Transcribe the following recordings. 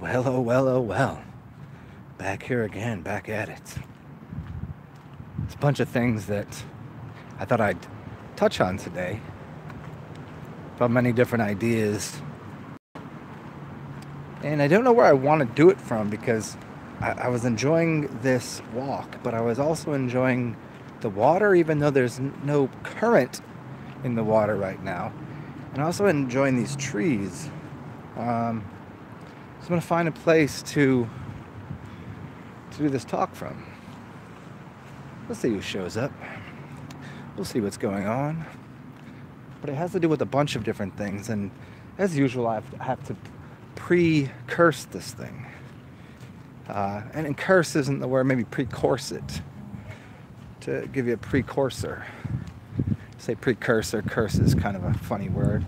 Well, oh well, oh well. Back here again, back at it. It's a bunch of things that I thought I'd touch on today. About many different ideas. And I don't know where I want to do it from because I was enjoying this walk, but I was also enjoying the water, even though there's no current in the water right now. And also enjoying these trees. So I'm going to find a place to do this talk from. Let's see who shows up. We'll see what's going on. But it has to do with a bunch of different things. And as usual, I have to pre-curse this thing. And curse isn't the word, maybe pre-course it. To give you a precursor. Say precursor, curse is kind of a funny word.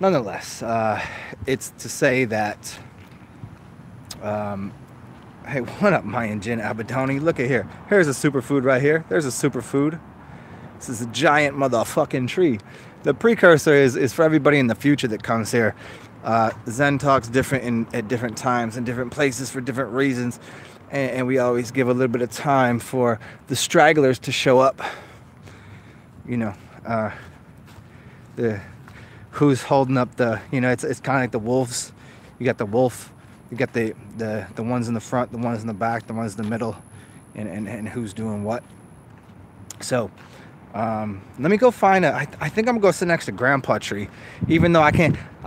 Nonetheless, it's to say that, hey, what up, Mayan Jin Abadoni? Look at here. Here's a superfood right here. There's a superfood. This is a giant motherfucking tree. The precursor is for everybody in the future that comes here. Zen talks different at different times and different places for different reasons. And we always give a little bit of time for the stragglers to show up. You know, who's holding up the, you know, it's kind of like the wolves. You got the wolf, you got the ones in the front, the ones in the back, the ones in the middle, and who's doing what. So let me go find I think I'm gonna go sit next to Grandpa tree, even though I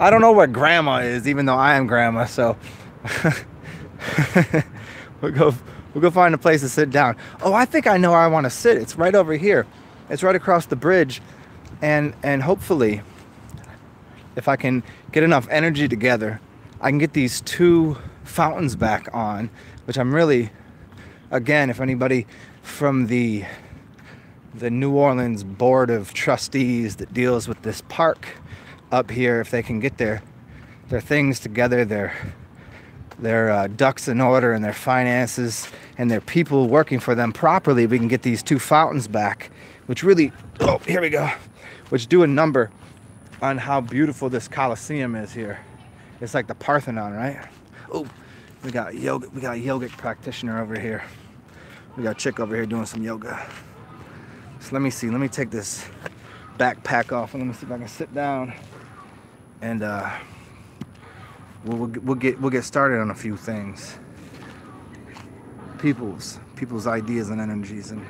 don't know where Grandma is, even though I am Grandma. So we'll go find a place to sit down. Oh, I think I know where I want to sit. It's right over here. It's right across the bridge, and hopefully, if I can get enough energy together, I can get these two fountains back on, which I'm really, again, if anybody from the New Orleans Board of Trustees that deals with this park up here, if they can get their things together, their ducks in order and their finances and their people working for them properly, we can get these two fountains back, which really, oh, here we go, which do a number on how beautiful this Colosseum is here. It's like the Parthenon, right? Oh, we got a yogic practitioner over here. We got a chick over here doing some yoga. So let me see, let me take this backpack off and let me see if I can sit down and we'll get started on a few things. People's ideas and energies and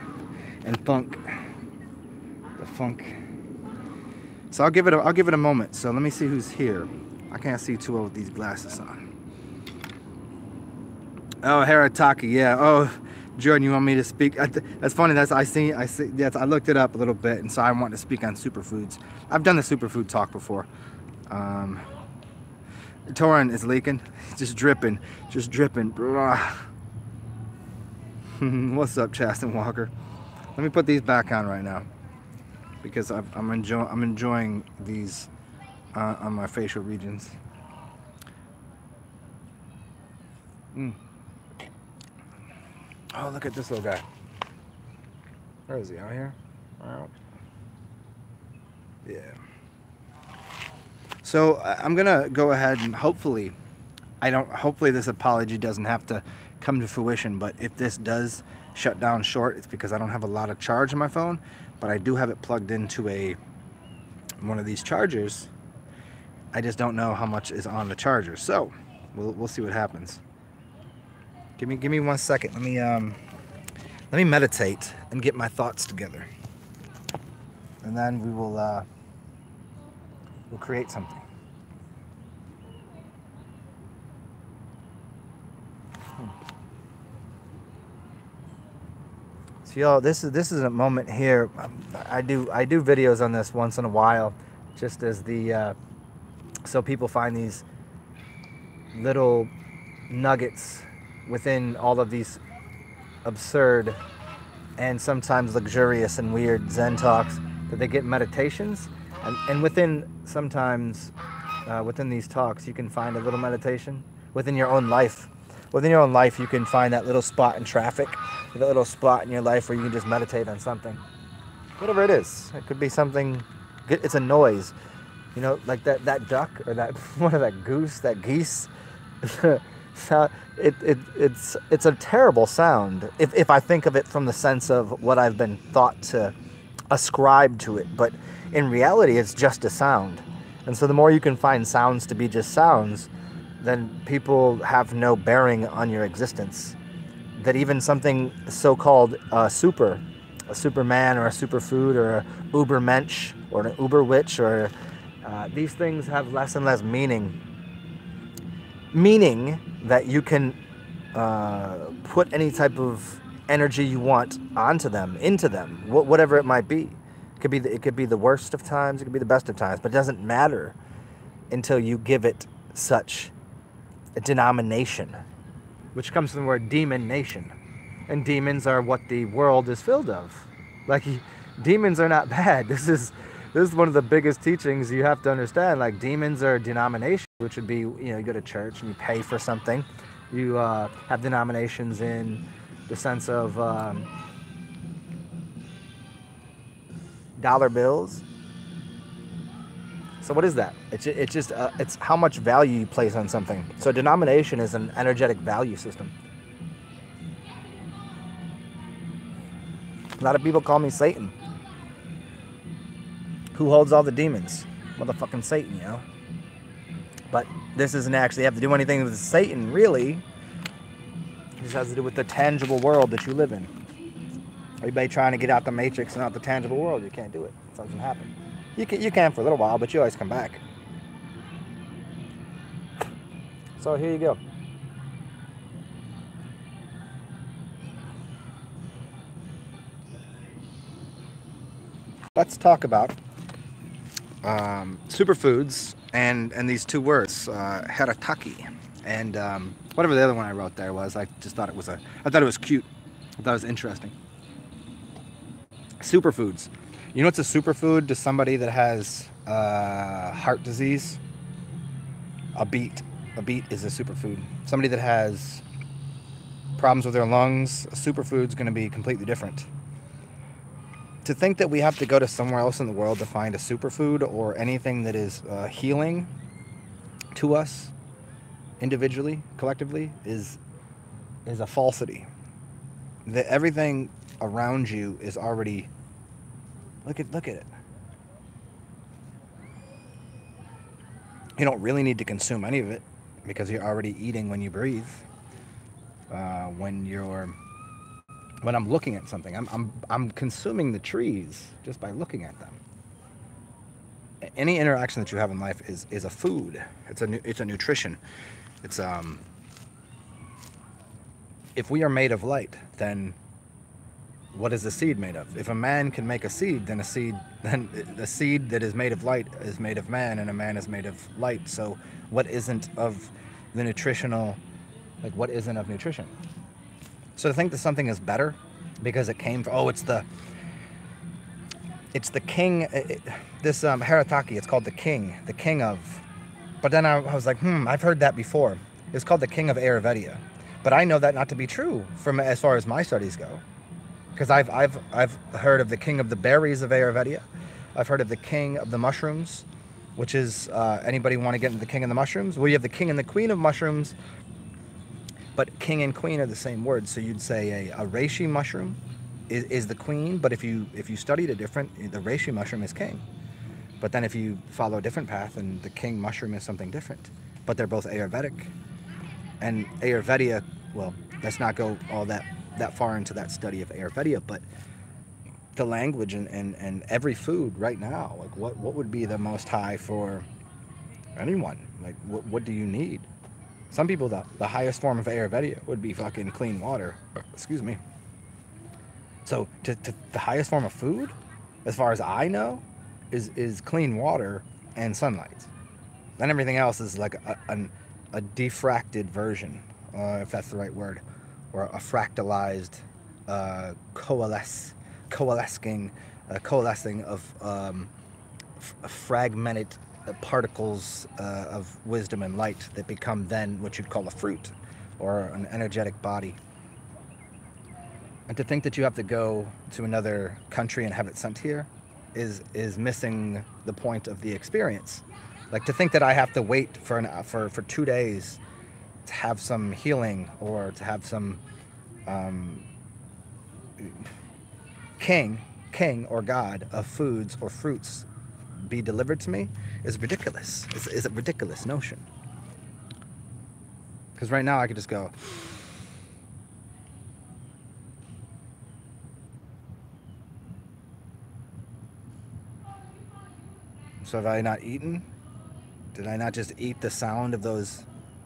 funk. The funk. So I'll give it a moment. So let me see who's here. I can't see too well with these glasses on. Oh, Haritaki, yeah. Oh, Jordan, you want me to speak? That's funny. I see. Yes, I looked it up a little bit, and so I want to speak on superfoods. I've done the superfood talk before. Torin is leaking, just dripping. What's up, Chasten Walker? Let me put these back on right now because I'm enjoying these on my facial regions. Oh, look at this little guy. Where is he? Out here? Out. Yeah. So I'm gonna go ahead and hopefully this apology doesn't have to come to fruition, but if this does shut down short, it's because I don't have a lot of charge on my phone, but I do have it plugged into one of these chargers. I just don't know how much is on the charger. So we'll see what happens. Give me 1 second. Let me meditate and get my thoughts together, and then we'll create something. So y'all, this is a moment here. I do videos on this once in a while, just as so people find these little nuggets within all of these absurd and sometimes luxurious and weird Zen talks that they get meditations, and within these talks you can find a little meditation within your own life. Within your own life you can find that little spot in traffic, that little spot in your life where you can just meditate on something, whatever it is. It could be something, it's a noise, you know, like that duck or that one of that goose, that geese So it's a terrible sound if I think of it from the sense of what I've been thought to ascribe to it. But in reality, it's just a sound. And so the more you can find sounds to be just sounds, then people have no bearing on your existence. That even something so-called a Superman or a superfood or a Ubermensch or an Uberwitch or these things have less and less meaning. Meaning that you can put any type of energy you want onto them, into them, whatever it might be. It could be the worst of times, it could be the best of times, but it doesn't matter until you give it such a denomination, which comes from the word demon nation. And demons are what the world is filled of. Like, demons are not bad. This is one of the biggest teachings you have to understand. Like, demons are denominations, which would be, you go to church and you pay for something. You have denominations in the sense of dollar bills. So what is that? It's how much value you place on something. So a denomination is an energetic value system. A lot of people call me Satan. Who holds all the demons? Motherfucking Satan, But this doesn't actually have to do anything with Satan, really. It just has to do with the tangible world that you live in. Everybody trying to get out the matrix and out the tangible world, you can't do it. It doesn't happen. You can for a little while, but you always come back. So here you go. Let's talk about superfoods and these two words, Haritaki, and whatever the other one I wrote there was. I just thought it was I thought it was cute. I thought it was interesting. Superfoods. You know what's a superfood to somebody that has heart disease? A beet. A beet is a superfood. Somebody that has problems with their lungs, a superfood's going to be completely different. To think that we have to go to somewhere else in the world to find a superfood or anything that is healing to us individually, collectively, is a falsity. That everything around you is already... Look at it. You don't really need to consume any of it because you're already eating when you breathe. When I'm looking at something, I'm consuming the trees just by looking at them. Any interaction that you have in life is a food. It's a nutrition. It's if we are made of light, then what is the seed made of? If a man can make a seed, then the seed that is made of light is made of man, and a man is made of light. So what isn't of the nutritional, like what isn't of nutrition? So to think that something is better because it came from, it's the king, this Haritaki, it's called the king of, but then I was like, I've heard that before. It's called the king of Ayurveda. But I know that not to be true from as far as my studies go. Because I've heard of the king of the berries of Ayurveda. I've heard of the king of the mushrooms, which is, anybody want to get into the king of the mushrooms? Well, you have the king and the queen of mushrooms, but king and queen are the same word. So you'd say a reishi mushroom is the queen, but if you studied a different, the reishi mushroom is king. But then if you follow a different path, and the king mushroom is something different. But they're both Ayurvedic. And Ayurveda, well, let's not go all that far into that study of Ayurveda, but the language and every food right now, like what would be the most high for anyone? Like what do you need? Some people, the highest form of Ayurveda would be fucking clean water. Excuse me. So to the highest form of food, as far as I know, is clean water and sunlight. Then everything else is like a diffracted version, if that's the right word, or a fractalized coalescing of fragmented particles of wisdom and light that become then what you'd call a fruit or an energetic body. And to think that you have to go to another country and have it sent here is missing the point of the experience. Like to think that I have to wait for 2 days have some healing or to have some king or god of foods or fruits be delivered to me is ridiculous. It's a ridiculous notion. Because right now I could just go, so have I not eaten? Did I not just eat the sound of those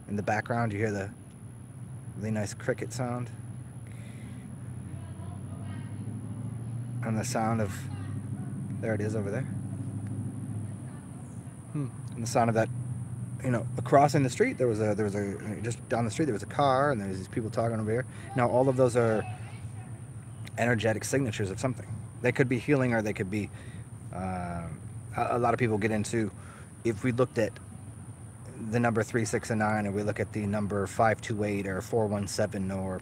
in the background? You hear the really nice cricket sound? And the sound of, there it is over there. And the sound of that, you know, crossing the street, there was a, just down the street there was a car, and there's these people talking over here. Now all of those are energetic signatures of something. They could be healing, or they could be, a lot of people get into, if we looked at the number 3, 6, and 9, and we look at the number 528 or 417, or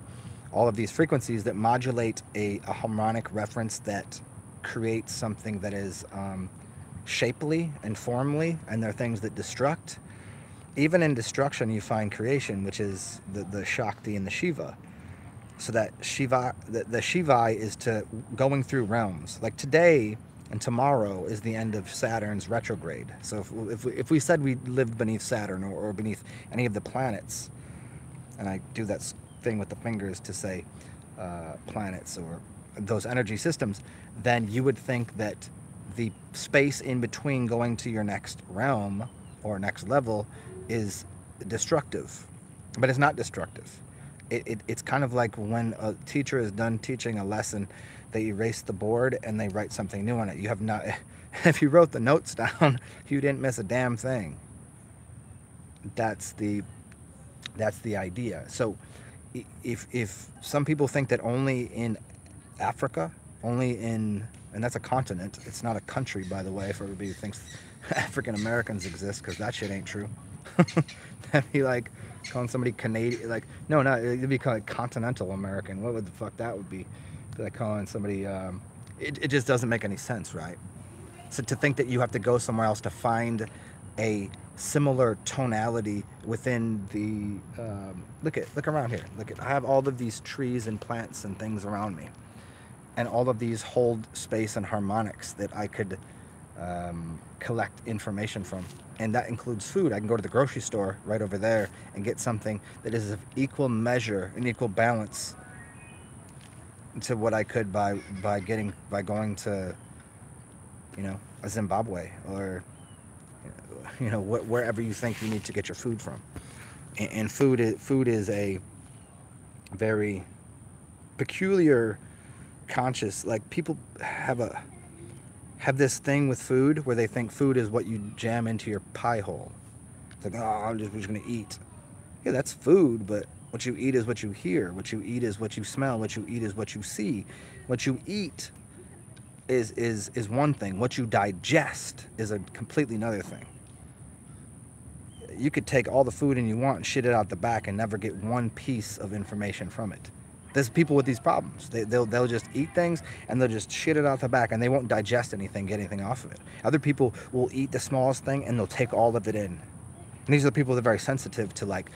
all of these frequencies that modulate a harmonic reference that creates something that is shapely and formly, and they're things that destruct. Even in destruction you find creation, which is the Shakti and the Shiva. So that Shiva, the Shiva is to going through realms. Like today and tomorrow is the end of Saturn's retrograde. So if we said we lived beneath Saturn or beneath any of the planets, and I do that thing with the fingers to say planets or those energy systems, then you would think that the space in between going to your next realm or next level is destructive. But it's not destructive. It's kind of like when a teacher is done teaching a lesson, they erase the board and they write something new on it. You have not, if you wrote the notes down, you didn't miss a damn thing. That's the idea. So if some people think that only in Africa, and that's a continent, it's not a country, by the way, for everybody who thinks African Americans exist, because that shit ain't true. That'd be like calling somebody Canadian, like, no, it'd be called continental American. What would the fuck that would be? It'd be like calling somebody, it just doesn't make any sense, right? So to think that you have to go somewhere else to find a similar tonality within the, look around here. I have all of these trees and plants and things around me. And all of these hold space and harmonics that I could collect information from. And that includes food. I can go to the grocery store right over there and get something that is of equal measure and equal balance to what I could by going to, you know, a Zimbabwe or, you know, wherever you think you need to get your food from. And food is a very peculiar conscious, like, people have this thing with food where they think food is what you jam into your pie hole. It's like, oh, I'm just gonna eat. Yeah, that's food, but what you eat is what you hear. What you eat is what you smell. What you eat is what you see. What you eat is one thing. What you digest is a completely another thing. You could take all the food and you want and shit it out the back and never get one piece of information from it. There's people with these problems. They'll just eat things and they'll just shit it out the back and they won't digest anything, get anything off of it. Other people will eat the smallest thing and they'll take all of it in. And these are the people that are very sensitive to, like,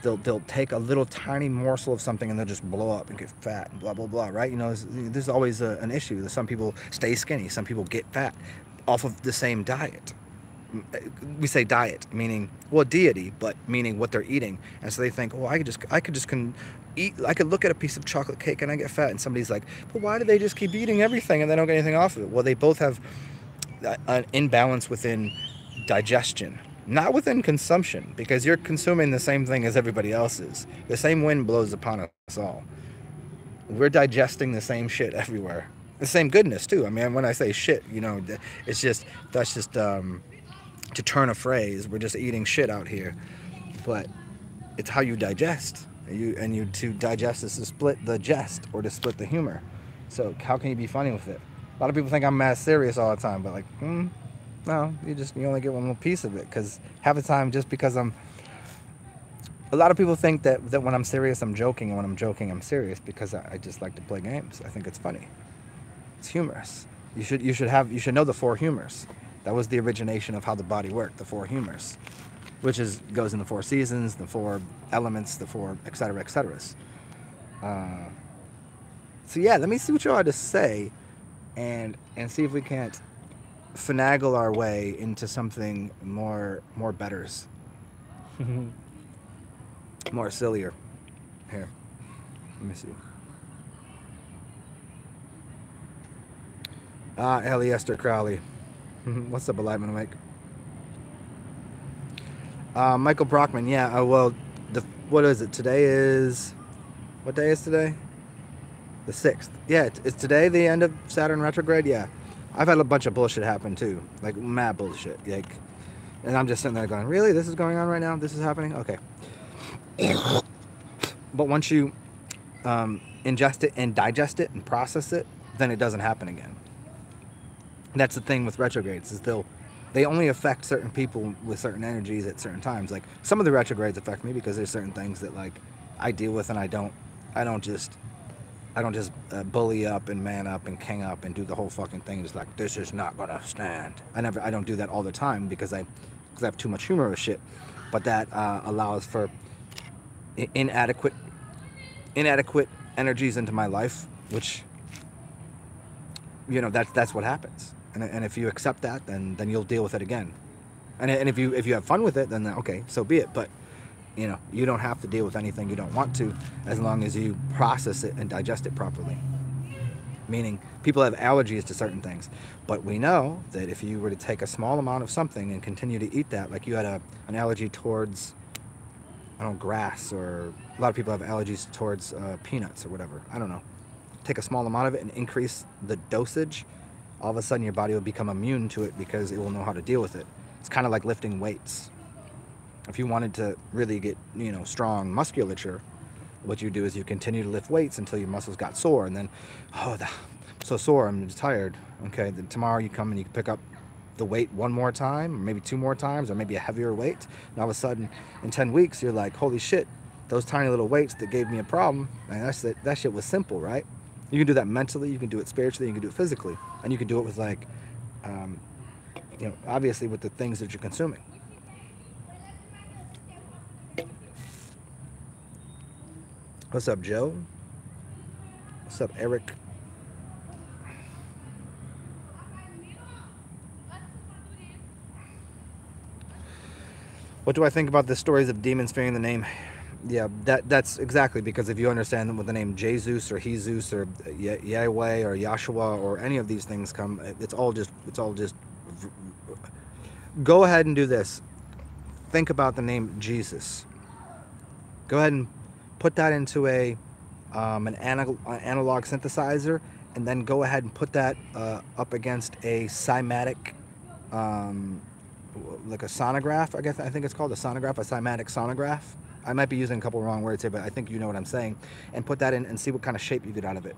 they'll take a little tiny morsel of something and they'll just blow up and get fat and blah, blah, blah, right? You know, there's always an issue. Some people stay skinny. Some people get fat off of the same diet. We say diet, meaning, well, deity, but meaning what they're eating. And so they think, oh, I could just eat, I could look at a piece of chocolate cake and I get fat. And somebody's like, but why do they just keep eating everything and they don't get anything off of it? Well, they both have an imbalance within digestion, not within consumption, because you're consuming the same thing as everybody else is. The same wind blows upon us all. We're digesting the same shit everywhere. The same goodness too. I mean, when I say shit, you know, that's just to turn a phrase. We're just eating shit out here, but it's how you digest. To digest is to split the jest or to split the humor. So how can you be funny with it? A lot of people think I'm mad serious all the time, but like, no, you only get one little piece of it, because half the time, just because a lot of people think that when I'm serious I'm joking, and when I'm joking I'm serious, because I just like to play games. I think it's funny. It's humorous. You should know the 4 humors. That was the origination of how the body worked, the 4 humors. which goes in the 4 seasons, the 4 elements, the 4 etc. etc. So yeah, let me see what y'all had to say, and see if we can't finagle our way into something more betters, more sillier. Here, let me see. Eliester Crowley. What's up, Alignment Mike? Michael Brockman. Yeah. Well, what is it? Today is, what day is today? The 6th. Yeah. Is today the end of Saturn retrograde? Yeah. I've had a bunch of bullshit happen too, like mad bullshit. Like, and I'm just sitting there going, really? This is going on right now? This is happening? Okay. But once you ingest it and digest it and process it, then it doesn't happen again. That's the thing with retrogrades, is they only affect certain people with certain energies at certain times. Like, some of the retrogrades affect me because there's certain things that, like, I deal with, and I don't just bully up and man up and king up and do the whole fucking thing. It's like, this is not gonna stand. I don't do that all the time because I have too much humor with shit. But that allows for inadequate energies into my life, which, you know, that's what happens. And if you accept that, then you'll deal with it again. And if you have fun with it, then okay, so be it. But, you know, you don't have to deal with anything you don't want to, as long as you process it and digest it properly. Meaning, people have allergies to certain things, but we know that if you were to take a small amount of something and continue to eat that, like you had an allergy towards, I don't know, grass, or a lot of people have allergies towards peanuts or whatever. I don't know. Take a small amount of it and increase the dosage. All of a sudden your body will become immune to it because it will know how to deal with it. It's kind of like lifting weights. If you wanted to really get, you know, strong musculature, what you do is you continue to lift weights until your muscles got sore, and then, I'm so sore, I'm just tired. Okay, then tomorrow you come and you pick up the weight one more time, or maybe 2 more times, or maybe a heavier weight, and all of a sudden in 10 weeks you're like, holy shit, those tiny little weights that gave me a problem, and that shit was simple, right? You can do that mentally, you can do it spiritually, you can do it physically, and you can do it with, like, you know, obviously with the things that you're consuming. What's up, Joe? What's up, Eric? What do I think about the stories of demons fearing the name? Yeah, that's exactly, because if you understand what the name Jesus or Jesus or Yahweh or Yahshua or any of these things come, it's all just go ahead and do this. Think about the name Jesus. Go ahead and put that into an analog synthesizer, and then go ahead and put that up against a cymatic, like a sonograph. I think it's called a sonograph, a cymatic sonograph. I might be using a couple wrong words here, but I think you know what I'm saying. And put that in and see what kind of shape you get out of it.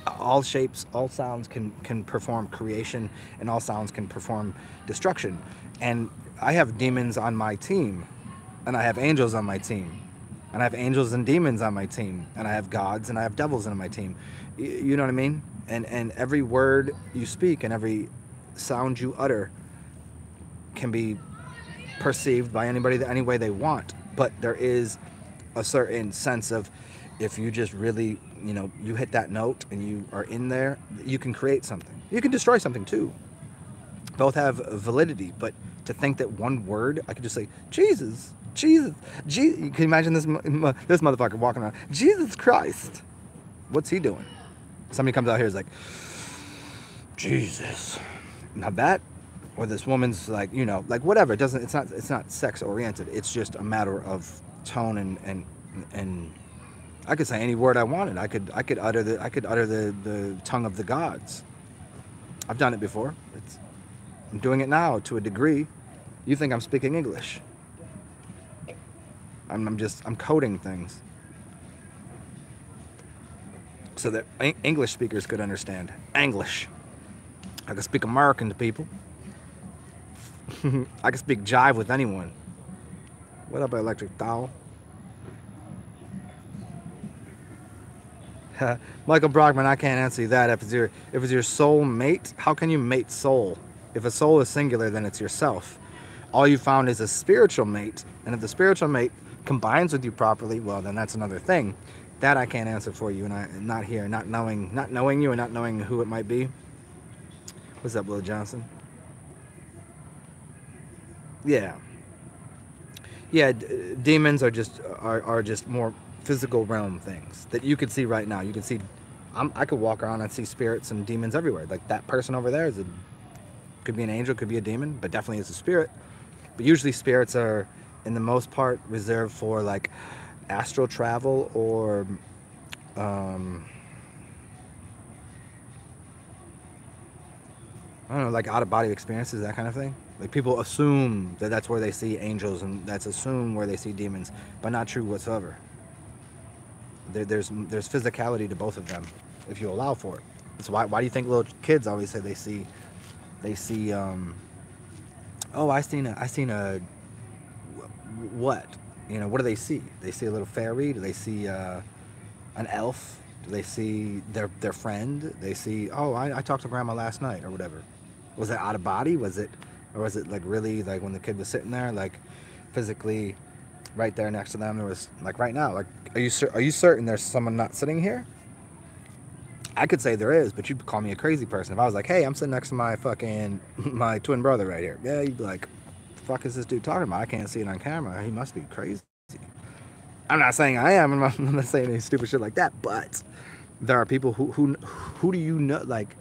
All shapes, all sounds can perform creation, and all sounds can perform destruction. And I have demons on my team, and I have angels on my team, and I have angels and demons on my team, and I have gods and I have devils on my team. You know what I mean? And every word you speak and every sound you utter can be perceived by anybody any way they want. But there is a certain sense of, if you just really, you know, you hit that note and you are in there, you can create something. You can destroy something too. Both have validity, but to think that one word, I could just say, Jesus, Jesus. You can imagine this motherfucker walking around, Jesus Christ. What's he doing? Somebody comes out here and is like, Jesus. Now that, or this woman's like, you know, like whatever. It's not sex oriented. It's just a matter of tone and I could say any word I wanted. I could utter the tongue of the gods. I've done it before. I'm doing it now to a degree. You think I'm speaking English? I'm coding things so that English speakers could understand English. I could speak American to people. I can speak jive with anyone. What up, Electric Doll? Michael Brockman, I can't answer you that. If it's your soul mate, how can you mate soul? If a soul is singular, then it's yourself. all you found is a spiritual mate, and if the spiritual mate combines with you properly, well, then that's another thing. That I can't answer for you, and I'm not here, not knowing you and not knowing who it might be. What's up, Will Johnson? Yeah, yeah. Demons are just more physical realm things that you could see right now. You can see, I could walk around and see spirits and demons everywhere. Like that person over there could be an angel, could be a demon, but definitely is a spirit. But usually spirits are, in the most part, reserved for like astral travel or I don't know, like out-of-body experiences, that kind of thing. Like people assume that that's where they see angels, and that's assumed where they see demons, but not true whatsoever. There's physicality to both of them, if you allow for it. That's why do you think little kids always say they see oh, I seen a what? You know, what do they see? They see a little fairy? Do they see an elf? Do they see their friend? They see, oh, I talked to grandma last night or whatever. Was it out of body? Was it like really like when the kid was sitting there, like physically right there next to them? There was like right now, like, are you certain there's someone not sitting here? I could say there is, but you'd call me a crazy person. If I was like, hey, I'm sitting next to my twin brother right here. Yeah, you'd be like, the fuck is this dude talking about? I can't see it on camera. He must be crazy. I'm not saying I am. I'm not saying any stupid shit like that, but there are people who do you know, like,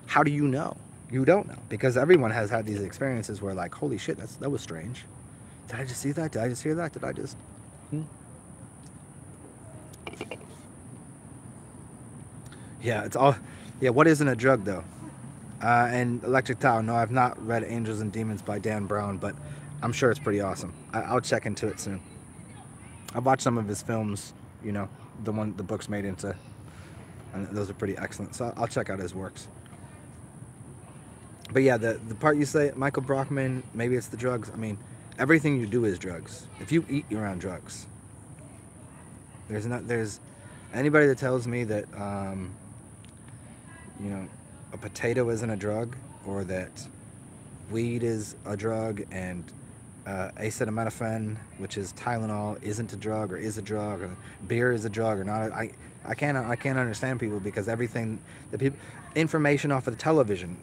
how do you know? You don't know, because everyone has had these experiences where like, holy shit, that was strange. Did I just see that? Did I just hear that? Did I just... Yeah, it's all... Yeah, what isn't a drug, though? And Electric Tau, no, I've not read Angels and Demons by Dan Brown, but I'm sure it's pretty awesome. I'll check into it soon. I've watched some of his films, you know, the book's made into, and those are pretty excellent, so I'll check out his works. But yeah, the part you say, Michael Brockman, maybe it's the drugs. I mean, everything you do is drugs. If you eat, you're on drugs. There's anybody that tells me that, you know, a potato isn't a drug, or that weed is a drug, and acetaminophen, which is Tylenol, isn't a drug, or is a drug, or beer is a drug or not. I can't understand people, because everything that people, information off of the television,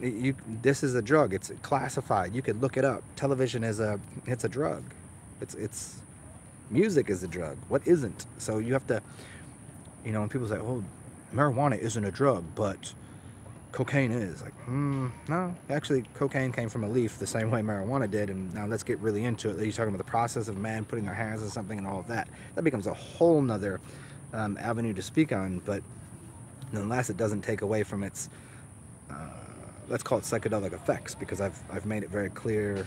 this is a drug. It's classified. You could look it up. Television it's a drug. It's music is a drug. What isn't? So you have to, you know, when people say, oh, marijuana isn't a drug, but cocaine is, like, no, actually cocaine came from a leaf the same way marijuana did. And now let's get really into it. You're talking about the process of man putting their hands on something and all of that. That becomes a whole nother avenue to speak on, but nonetheless, it doesn't take away from its let's call it psychedelic effects, because I've made it very clear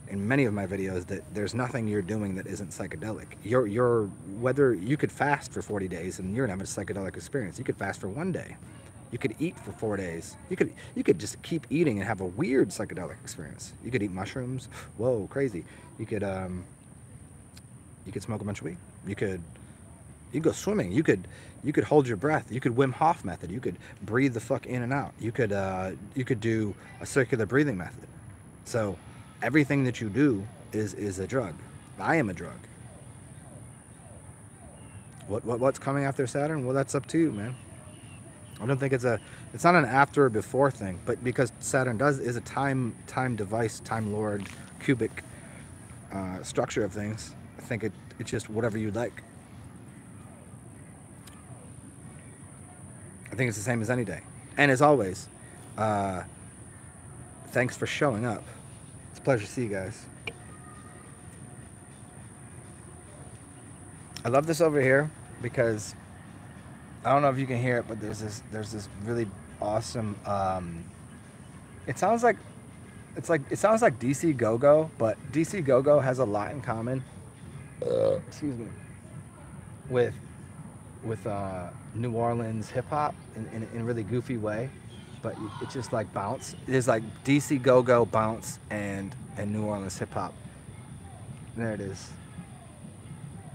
in many of my videos that there's nothing you're doing that isn't psychedelic. Whether you could fast for 40 days and you're gonna have a psychedelic experience. You could fast for 1 day. You could eat for 4 days. You could just keep eating and have a weird psychedelic experience. You could eat mushrooms. Whoa, crazy. You could smoke a bunch of weed. You could go swimming. You could hold your breath. You could Wim Hof method. You could breathe the fuck in and out. You could do a circular breathing method. So everything that you do is a drug. I am a drug. What's coming after Saturn? Well, that's up to you, man. I don't think it's not an after or before thing, but because Saturn is a time device, time lord, cubic structure of things, I think it's just whatever you'd like. I think it's the same as any day. And as always, thanks for showing up. It's a pleasure to see you guys. I love this over here because I don't know if you can hear it, but there's this really awesome. It sounds like DC Go-Go, but DC Go-Go has a lot in common. Excuse me. With New Orleans hip hop in a really goofy way, but it's just like bounce. There's like DC Go-Go, bounce, and New Orleans hip hop. There it is.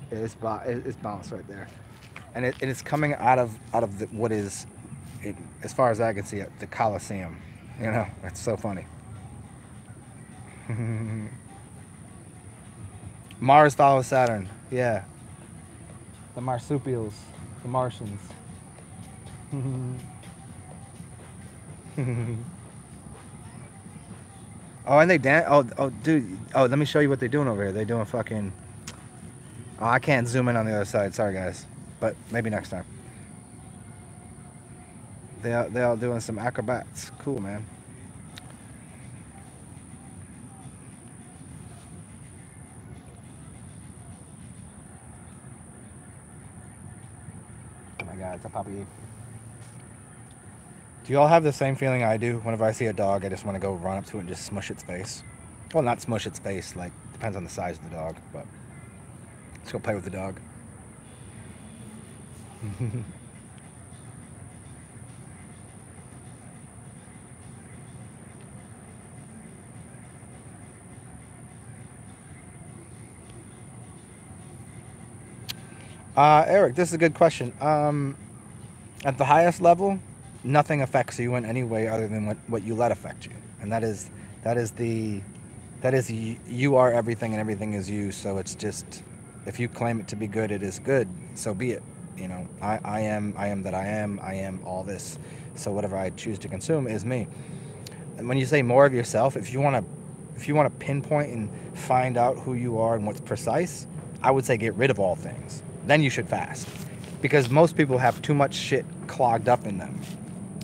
It's bounce right there. And it's coming out of what is, as far as I can see, the Coliseum. You know, it's so funny. Mars follows Saturn. Yeah. The marsupials. The Martians. Oh, and they dance. Oh, dude. Oh, let me show you what they're doing over here. They're doing fucking. Oh, I can't zoom in on the other side. Sorry, guys. But maybe next time. They all doing some acrobats. Cool, man. Oh my God, it's a puppy. Do y'all have the same feeling I do? Whenever I see a dog, I just want to go run up to it and just smush its face. Well, not smush its face. Like depends on the size of the dog, but let's go play with the dog. Eric, this is a good question. At the highest level, nothing affects you in any way other than what you let affect you, and that is the you are everything and everything is you. So it's just if you claim it to be good, it is good. So be it. You know, I am that I am. I am all this. So whatever I choose to consume is me. And when you say more of yourself, if you want to pinpoint and find out who you are and what's precise, I would say get rid of all things. Then you should fast, because most people have too much shit clogged up in them,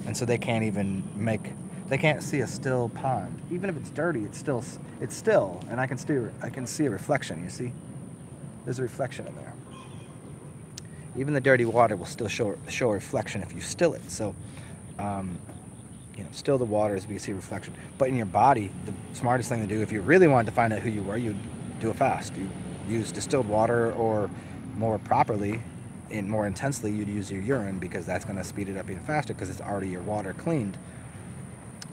and so they can't even they can't see a still pond. Even if it's dirty, it's still, and I can see a reflection. You see, there's a reflection in there. Even the dirty water will still show a reflection if you still it. So, you know, still the water as we see reflection. But in your body, the smartest thing to do, if you really wanted to find out who you were, you'd do a fast. You use distilled water, or more properly, and more intensely, you'd use your urine, because that's going to speed it up even faster because it's already your water cleaned.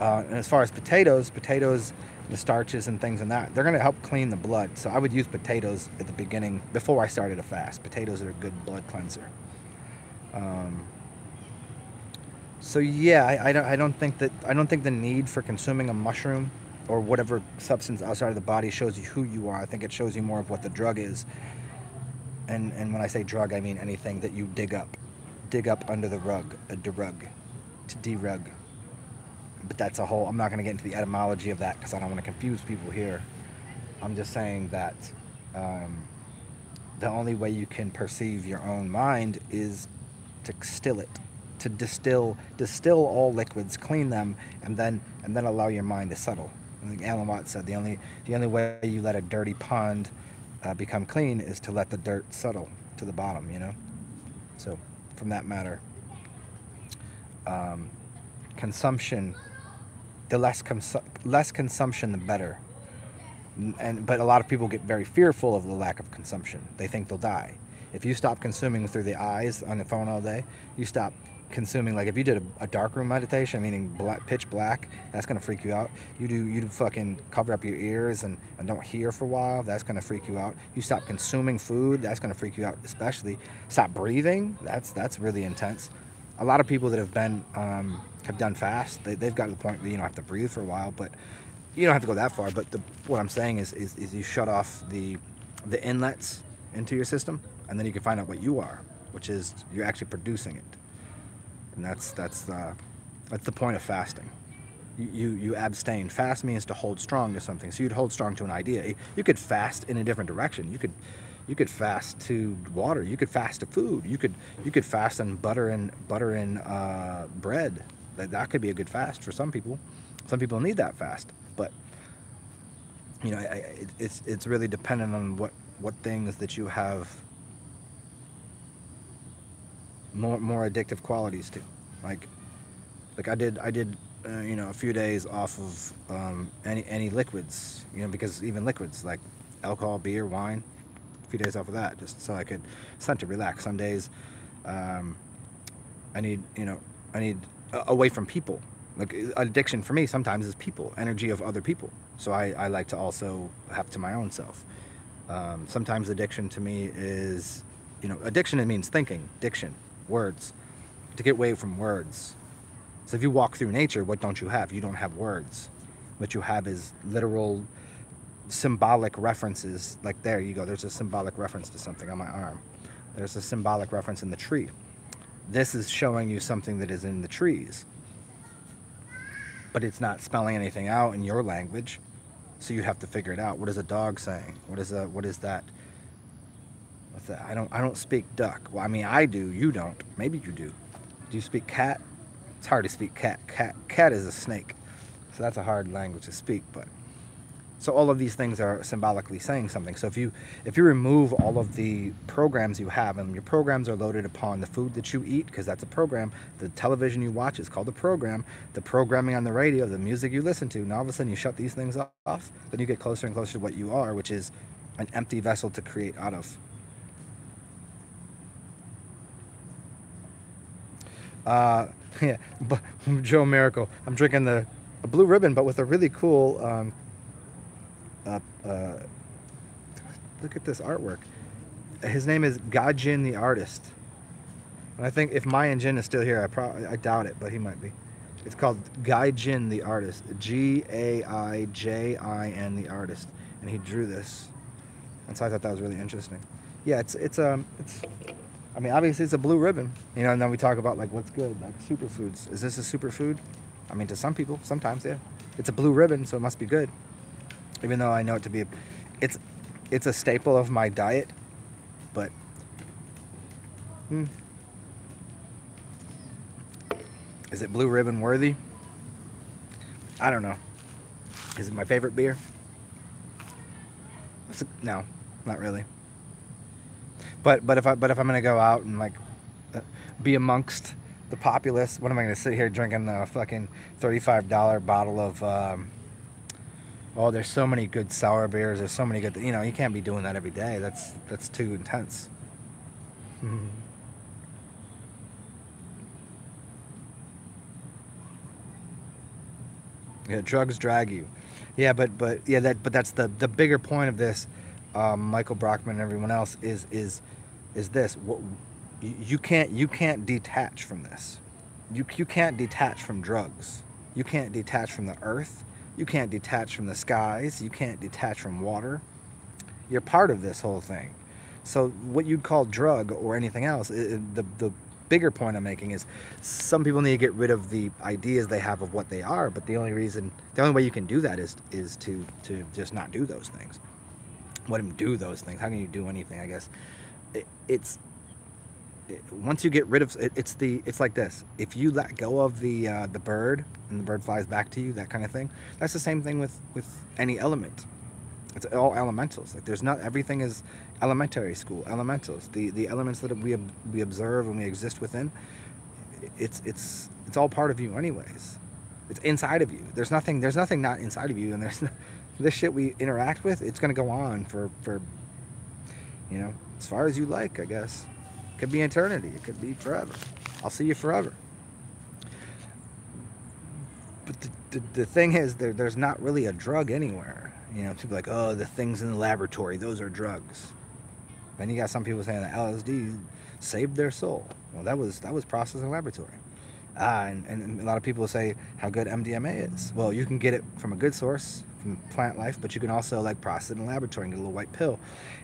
And as far as potatoes, the starches and things in that, they're going to help clean the blood. So I would use potatoes at the beginning before I started a fast. Potatoes are a good blood cleanser. So yeah, I don't think the need for consuming a mushroom or whatever substance outside of the body shows you who you are. I think it shows you more of what the drug is. And when I say drug, I mean anything that you dig up under the rug, a derug, to derug. But that's a whole. I'm not going to get into the etymology of that because I don't want to confuse people here. I'm just saying that the only way you can perceive your own mind is to still it, to distill all liquids, clean them, and then allow your mind to settle. I think Alan Watts said the only way you let a dirty pond become clean is to let the dirt settle to the bottom. You know. So from that matter, consumption. The less consumption, the better. But a lot of people get very fearful of the lack of consumption. They think they'll die. If you stop consuming through the eyes on the phone all day, you stop consuming. Like if you did a dark room meditation, meaning pitch black, that's gonna freak you out. You do fucking cover up your ears and don't hear for a while, that's gonna freak you out. You stop consuming food, that's gonna freak you out. Especially stop breathing, that's really intense. A lot of people that have done fast, they've got to the point where you don't have to breathe for a while, but you don't have to go that far. But what I'm saying is you shut off the inlets into your system, and then you can find out what you are, which is you're actually producing it. And that's the point of fasting. You abstain. Fast means to hold strong to something. So you'd hold strong to an idea. You could fast in a different direction. You could fast to water. You could fast to food. You could fast on butter and bread. That could be a good fast for some people. Some people need that fast, but you know, it's really dependent on what things that you have more addictive qualities to. Like I did you know, a few days off of any liquids, you know, because even liquids like alcohol, beer, wine, a few days off of that, just so I could start to relax. Some days I need away from people. Like addiction for me sometimes is people, energy of other people. So I like to also have to my own self. Sometimes addiction to me is, you know, addiction, it means thinking, diction, words, to get away from words. So if you walk through nature, what don't you have? You don't have words. What you have is literal symbolic references. Like there you go. There's a symbolic reference to something on my arm. There's a symbolic reference in the tree. This is showing you something that is in the trees, but it's not spelling anything out in your language, so you have to figure it out. What is a dog saying? What is that? What's that? I don't speak duck. Well, I mean, I do. You don't. Maybe you do. Do you speak cat? It's hard to speak cat. Cat is a snake, so that's a hard language to speak. But so all of these things are symbolically saying something. So if you remove all of the programs you have, and your programs are loaded upon the food that you eat, because that's a program. The television you watch is called a program. The programming on the radio, the music you listen to. Now all of a sudden you shut these things off, then you get closer and closer to what you are, which is an empty vessel to create out of. Yeah, Joe Miracle. I'm drinking a blue ribbon, but with a really cool. Look at this artwork. His name is Gaijin the artist, and I think if Mayan Jin is still here, I doubt it, but he might be. It's called Gaijin the artist. Gaijin the artist, and he drew this, and so I thought that was really interesting. Yeah, it's. I mean, obviously it's a blue ribbon, you know, and then we talk about like what's good, like superfoods. Is this a superfood? I mean, to some people, sometimes, yeah. It's a blue ribbon, so it must be good. Even though I know it to be, it's a staple of my diet, but is it blue ribbon worthy? I don't know. Is it my favorite beer? No, not really. But if I'm gonna go out and like be amongst the populace, what am I gonna sit here drinking a fucking $35 bottle of? Oh, there's so many good sour beers. There's so many good. You know, you can't be doing that every day. That's too intense. Yeah, drugs drag you. Yeah, but that's the bigger point of this. Michael Brockman and everyone else is this. You can't detach from this. You can't detach from drugs. You can't detach from the earth. You can't detach from the skies. You can't detach from water. You're part of this whole thing. So what you'd call drug or anything else, the bigger point I'm making is some people need to get rid of the ideas they have of what they are, but the only way you can do that is to just not do those things. Let him do those things. How can you do anything? I guess once you get rid of it's like this. If you let go of the bird and the bird flies back to you, that kind of thing. That's the same thing with any element. It's all elementals. Like there's not everything is elementary school elementals. The elements that we observe and we exist within. It's all part of you anyways. It's inside of you. There's nothing not inside of you, and there's. This shit we interact with, it's going to go on for, you know, as far as you like, I guess. It could be eternity. It could be forever. I'll see you forever. But the thing is, there's not really a drug anywhere. You know, people are like, oh, the things in the laboratory, those are drugs. Then you got some people saying that LSD saved their soul. Well, that was processed in a laboratory. And a lot of people say how good MDMA is. Well, you can get it from a good source, from plant life, but you can also like process it in a laboratory and get a little white pill.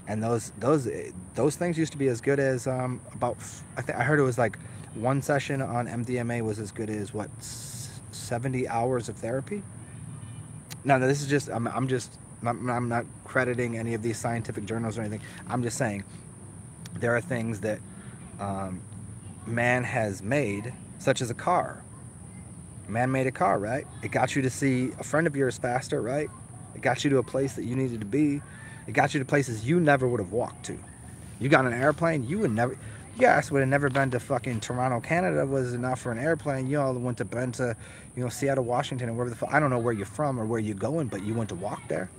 And those things used to be as good as I heard it was like one session on MDMA was as good as 70 hours of therapy. No, this is just I'm not crediting any of these scientific journals or anything. I'm just saying there are things that man has made, such as a car. Man made a car, right? It got you to see a friend of yours faster, right? It got you to a place that you needed to be. It got you to places you never would have walked to. You got an airplane, you would have never been to fucking Toronto, Canada was enough for an airplane. You all went to Seattle, Washington, and wherever the fuck. I don't know where you're from or where you're going, but you went to walk there.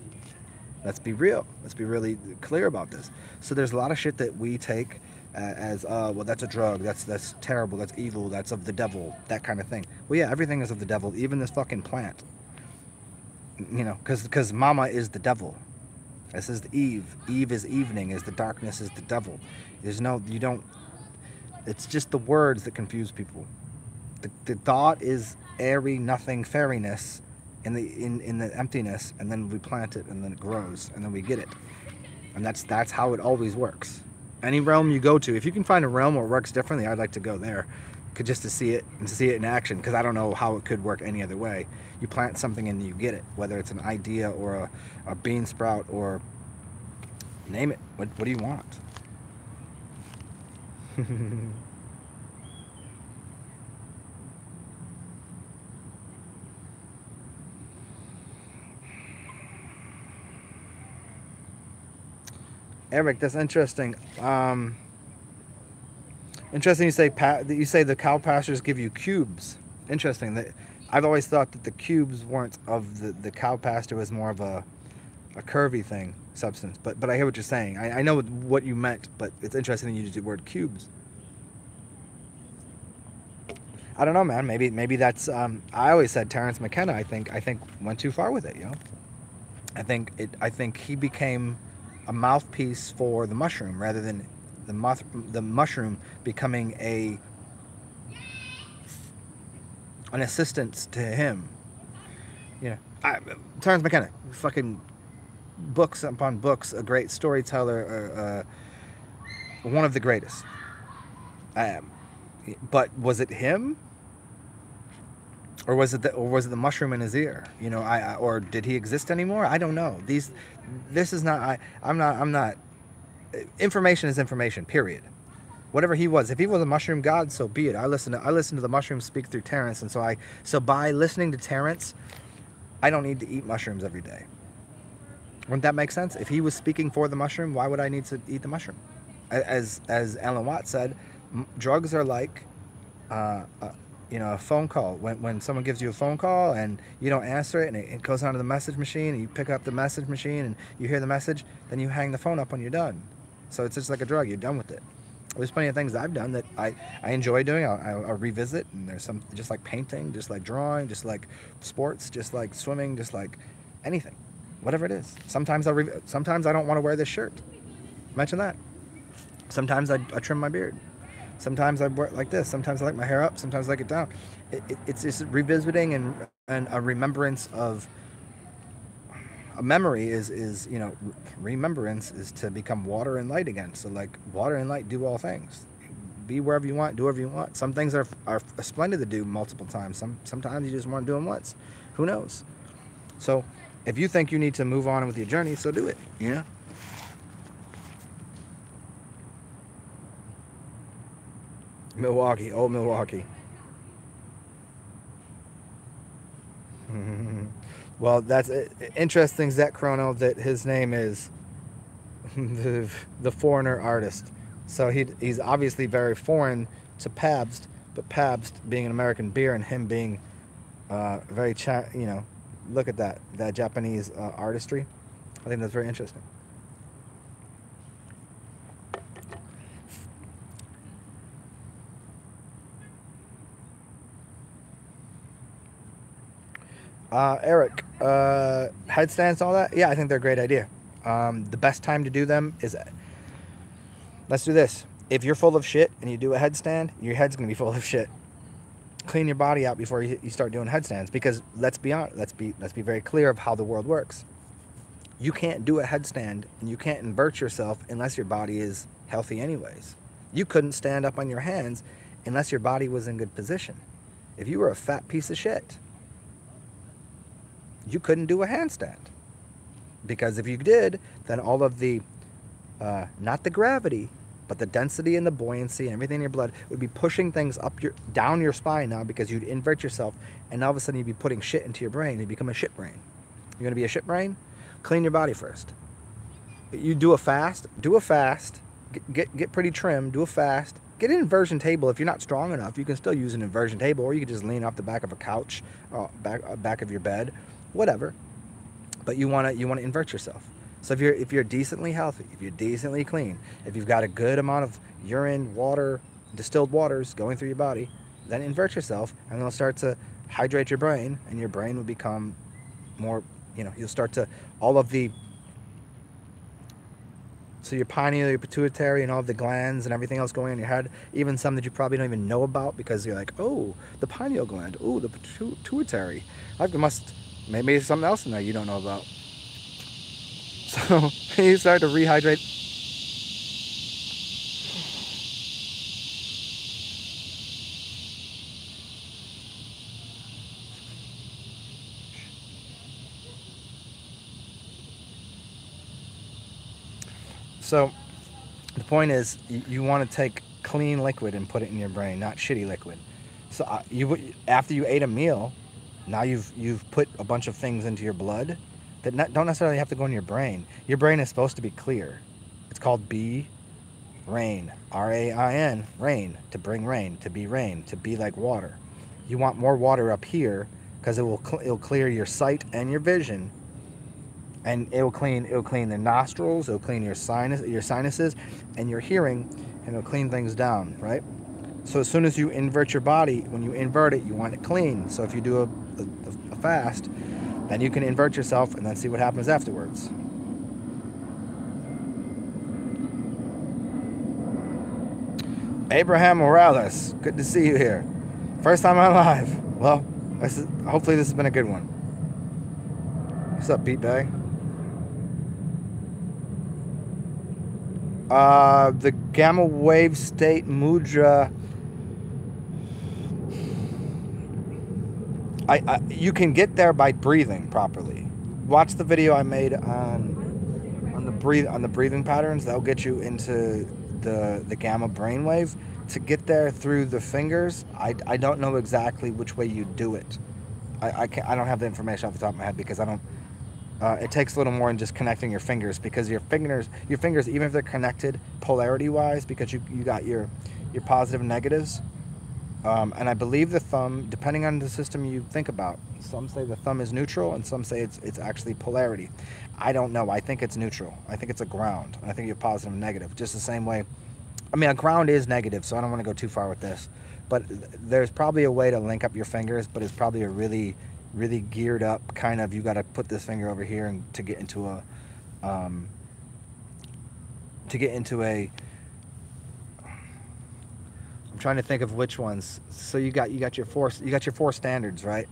Let's be real. Let's be really clear about this. So there's a lot of shit that we take as well, that's a drug, that's terrible, that's evil, that's of the devil, that kind of thing. Well, yeah, everything is of the devil, even this fucking plant. You know, because Mama is the devil. This is the Eve. Eve is evening, is the darkness, is the devil. It's just the words that confuse people. The thought is airy, nothing fairiness, in the emptiness, and then we plant it, and then it grows, and then we get it. And that's how it always works. Any realm you go to, if you can find a realm where it works differently, I'd like to go there, just to see it in action, because I don't know how it could work any other way. You plant something and you get it, whether it's an idea or a bean sprout or name it. What do you want? Eric, that's interesting. Interesting. You say the cow pastures give you cubes. Interesting. That I've always thought that the cubes weren't of the cow pasture, was more of a curvy substance. But I hear what you're saying. I know what you meant, but it's interesting that you used the word cubes. I don't know, man. Maybe that's. I always said Terrence McKenna. I think went too far with it. You know. I think he became a mouthpiece for the mushroom rather than the mushroom becoming an assistance to him. You know, Terrence McKenna, fucking books upon books, a great storyteller, one of the greatest. But was it him, or was it the mushroom in his ear? You know, or did he exist anymore? I don't know. This is not. I'm not. Information is information. Period. Whatever he was, if he was a mushroom god, so be it. I listen to the mushrooms speak through Terrence, and so by listening to Terrence, I don't need to eat mushrooms every day. Wouldn't that make sense? If he was speaking for the mushroom, why would I need to eat the mushroom? As Alan Watts said, drugs are like, a phone call. When someone gives you a phone call and you don't answer it, and it goes onto the message machine, and you pick up the message machine and you hear the message, then you hang the phone up when you're done. So it's just like a drug. You're done with it. There's plenty of things that I've done that I enjoy doing. I'll revisit, and there's some, just like painting, just like drawing, just like sports, just like swimming, just like anything, whatever it is. Sometimes sometimes I don't want to wear this shirt. Mention that. Sometimes I trim my beard. Sometimes I wear it like this. Sometimes I like my hair up. Sometimes I like it down. It's just revisiting and a remembrance of. A memory is remembrance is to become water and light again. So like water and light do all things. Be wherever you want, do whatever you want. Some things are splendid to do multiple times. Sometimes you just want to do them once. Who knows? So if you think you need to move on with your journey, so do it. Yeah. Milwaukee, old Milwaukee. Well, that's interesting, Zach Chrono, that his name is the foreigner artist. So he's obviously very foreign to Pabst, but Pabst being an American beer and him being very, look at that Japanese artistry. I think that's very interesting. Eric, headstands and all that? Yeah, I think they're a great idea. The best time to do them is, let's do this. If you're full of shit and you do a headstand, your head's going to be full of shit. Clean your body out before you start doing headstands, because let's be honest, let's be very clear of how the world works. You can't do a headstand and you can't invert yourself unless your body is healthy anyways. You couldn't stand up on your hands unless your body was in good position. If you were a fat piece of shit, you couldn't do a handstand, because if you did, then all of the not the gravity, but the density and the buoyancy and everything in your blood would be pushing things down your spine now, because you'd invert yourself, and all of a sudden you'd be putting shit into your brain. You'd become a shit brain. You're gonna be a shit brain? Clean your body first. You do a fast, get pretty trim, do a fast, get an inversion table. If you're not strong enough, you can still use an inversion table, or you can just lean off the back of a couch, back of your bed, whatever. But you want to invert yourself. So if you're decently healthy, if you're decently clean, if you've got a good amount of urine, water, distilled waters going through your body, then invert yourself, and it'll start to hydrate your brain, and your brain will become more, you'll start to, all of the, so your pineal, your pituitary, and all of the glands and everything else going on in your head, even some that you probably don't even know about, because you're like, oh, the pineal gland, oh, the pituitary, I must Maybe there's something else in there you don't know about. So you start to rehydrate. So the point is, you want to take clean liquid and put it in your brain, not shitty liquid. So after you ate a meal, now you've put a bunch of things into your blood that don't necessarily have to go in your brain. Your brain is supposed to be clear. It's called rain, R-A-I-N, rain, to bring rain, to be like water. You want more water up here because it'll clear your sight and your vision, and it'll clean the nostrils, it'll clean your sinuses and your hearing, and it'll clean things down, right? So as soon as you invert your body, when you invert it, you want it clean. So if you do a fast, then you can invert yourself and then see what happens afterwards. Abraham Morales, good to see you here. First time on live. Well, hopefully this has been a good one. What's up, Pete Bag? The gamma wave state mudra. You can get there by breathing properly. Watch the video I made on the breathing patterns. That'll get you into the gamma brainwave. To get there through the fingers, I don't know exactly which way you do it. I don't have the information off the top of my head because I don't. It takes a little more than just connecting your fingers, because your fingers, even if they're connected polarity wise, because you got your positive and negatives. And I believe the thumb, depending on the system you think about, some say the thumb is neutral and some say it's actually polarity. I don't know. I think it's neutral. I think it's a ground. I think you're positive and negative, just the same way. I mean, a ground is negative, so I don't want to go too far with this. But there's probably a way to link up your fingers, but it's probably a really, really geared up kind of, you got to put this finger over here and to get into a, I'm trying to think of which ones. So you got your four standards, right?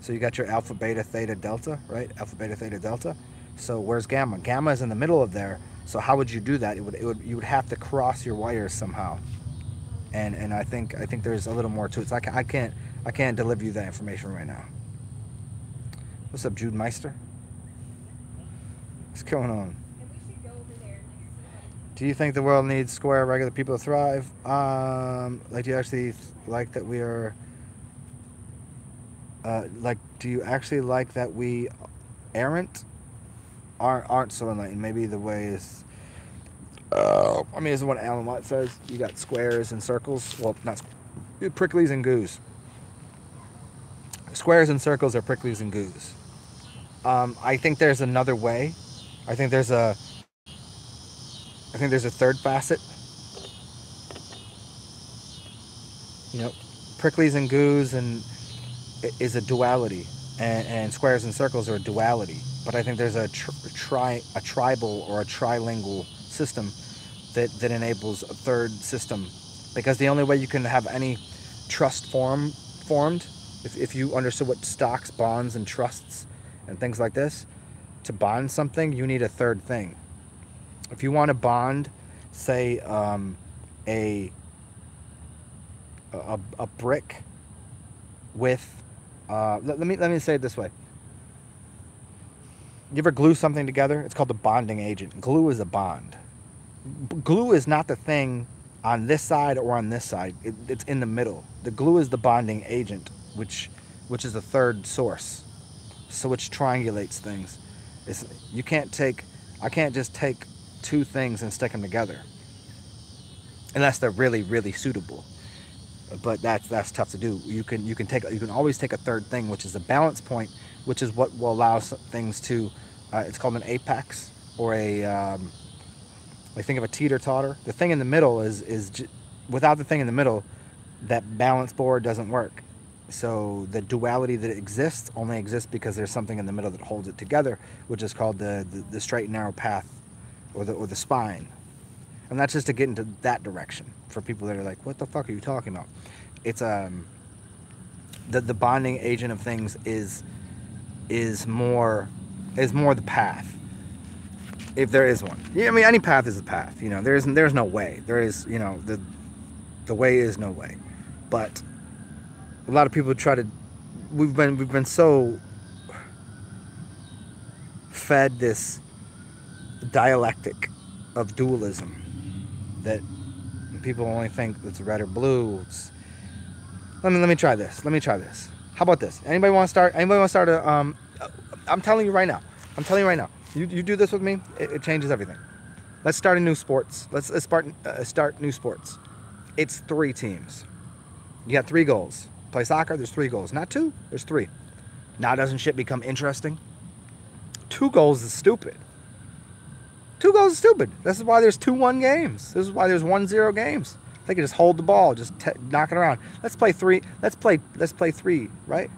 So you got your alpha, beta, theta, delta, right? Alpha, beta, theta, delta. So where's gamma? Gamma is in the middle of there. So how would you do that? You would have to cross your wires somehow. And I think there's a little more to it. So I can't deliver you that information right now. What's up, Jude Meister? What's going on? Do you think the world needs square, regular people to thrive? Like, do you actually like that we are? Do you actually like that we aren't so enlightened? Maybe the way is. I mean, this is what Alan Watt says. You got squares and circles. Well, not pricklies and goos. Squares and circles are pricklies and goos. I think there's another way. I think there's a third facet. You know, pricklies and goos is a duality, and squares and circles are a duality. But I think there's a tribal or a trilingual system that enables a third system, because the only way you can have any trust formed, if you understood what stocks, bonds, and trusts and things like this, to bond something, you need a third thing. If you want to bond, say, a brick with, let me say it this way. You ever glue something together? It's called the bonding agent. Glue is a bond. Glue is not the thing on this side or on this side. It's in the middle. The glue is the bonding agent, which is the third source. So which triangulates things. I can't just take two things and stick them together, unless they're really, really suitable. But that's tough to do. You can always take a third thing, which is a balance point, which is what will allow things to. It's called an apex, or a. Like, think of a teeter-totter. The thing in the middle is without the thing in the middle, that balance board doesn't work. So the duality that exists only exists because there's something in the middle that holds it together, which is called the straight and narrow path, or the spine. And that's just to get into that direction for people that are like, what the fuck are you talking about? It's the bonding agent of things is is more the path, if there is one. Yeah, I mean, any path is a path. You know, there's no way. There is, you know, the way is no way. But a lot of people try to. We've been so fed this dialectic of dualism that people only think it's red or blue. Let me try this. How about this? Anybody want to start? I'm telling you right now. You do this with me, it changes everything. Let's start a new sports. Let's start new sports. It's 3 teams. You got 3 goals. Play soccer, there's 3 goals. Not 2, there's 3. Now doesn't shit become interesting? 2 goals is stupid. 2 goals is stupid. This is why there's 2-1 games. This is why there's 1-0 games. They can just hold the ball, just knock it around. Let's play 3. Let's play 3, right?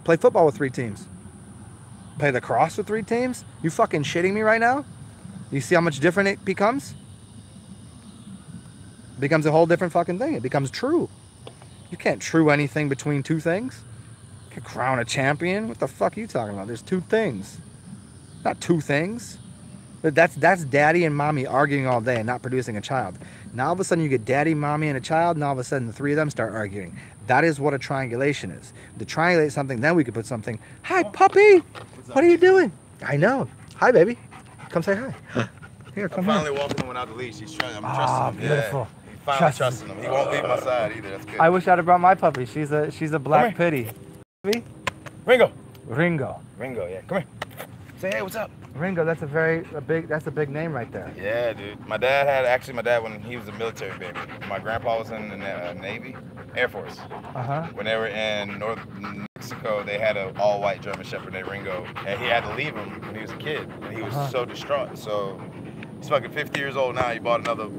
Play football with 3 teams. Play lacrosse with 3 teams? You fucking shitting me right now? You see how much different it becomes? It becomes a whole different fucking thing. It becomes true. You can't true anything between 2 things. You can crown a champion. What the fuck are you talking about? There's 2 things. Not 2 things. But that's daddy and mommy arguing all day and not producing a child. Now all of a sudden you get daddy, mommy, and a child, and all of a sudden the 3 of them start arguing. That is what a triangulation is. To triangulate something, then we could put something. Hi, puppy. What are you doing? I know. Hi, baby. Come say hi. Here, come I'm finally walking him without the leash. He's trying. I'm trusting him. Beautiful. Yeah. He's finally trusting him. He won't leave my side either. That's good. I wish I'd have brought my puppy. She's a black pity. Ringo. Ringo. Ringo, yeah. Come here. Say hey, what's up? Ringo, that's a big name right there. Yeah, dude. My dad when he was a military baby. My grandpa was in the Navy, Air Force. When they were in North Mexico, they had an all-white German Shepherd named Ringo, and he had to leave him when he was a kid, and he was so distraught. So he's fucking 50 years old now. He bought another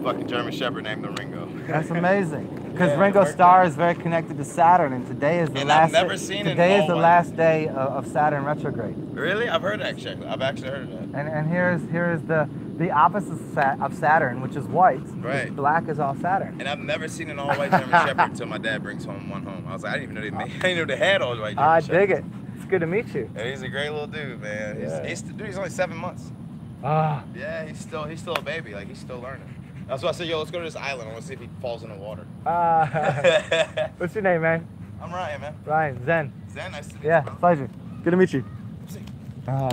fucking German Shepherd named him Ringo. That's amazing. Because Ringo's star is very connected to Saturn, and today is the last. I've never seen it. Today is the last day of Saturn retrograde. Really? I've heard that. I've actually heard of that. And here's the opposite of Saturn, which is white. Right. Black is all Saturn. And I've never seen an all-white German Shepherd until my dad brings one home. I was like, I didn't even know I didn't know they had all-white German Shepherds. I dig it. It's good to meet you. Yeah, he's a great little dude, man. Yeah. He's only 7 months. Yeah, he's still a baby. Like, he's still learning. That's why I said, yo, let's go to this island. I want to see if he falls in the water. What's your name, man? I'm Ryan, man. Ryan. Zen. Zen, nice to meet you. Yeah, bro. pleasure. Good to meet you. You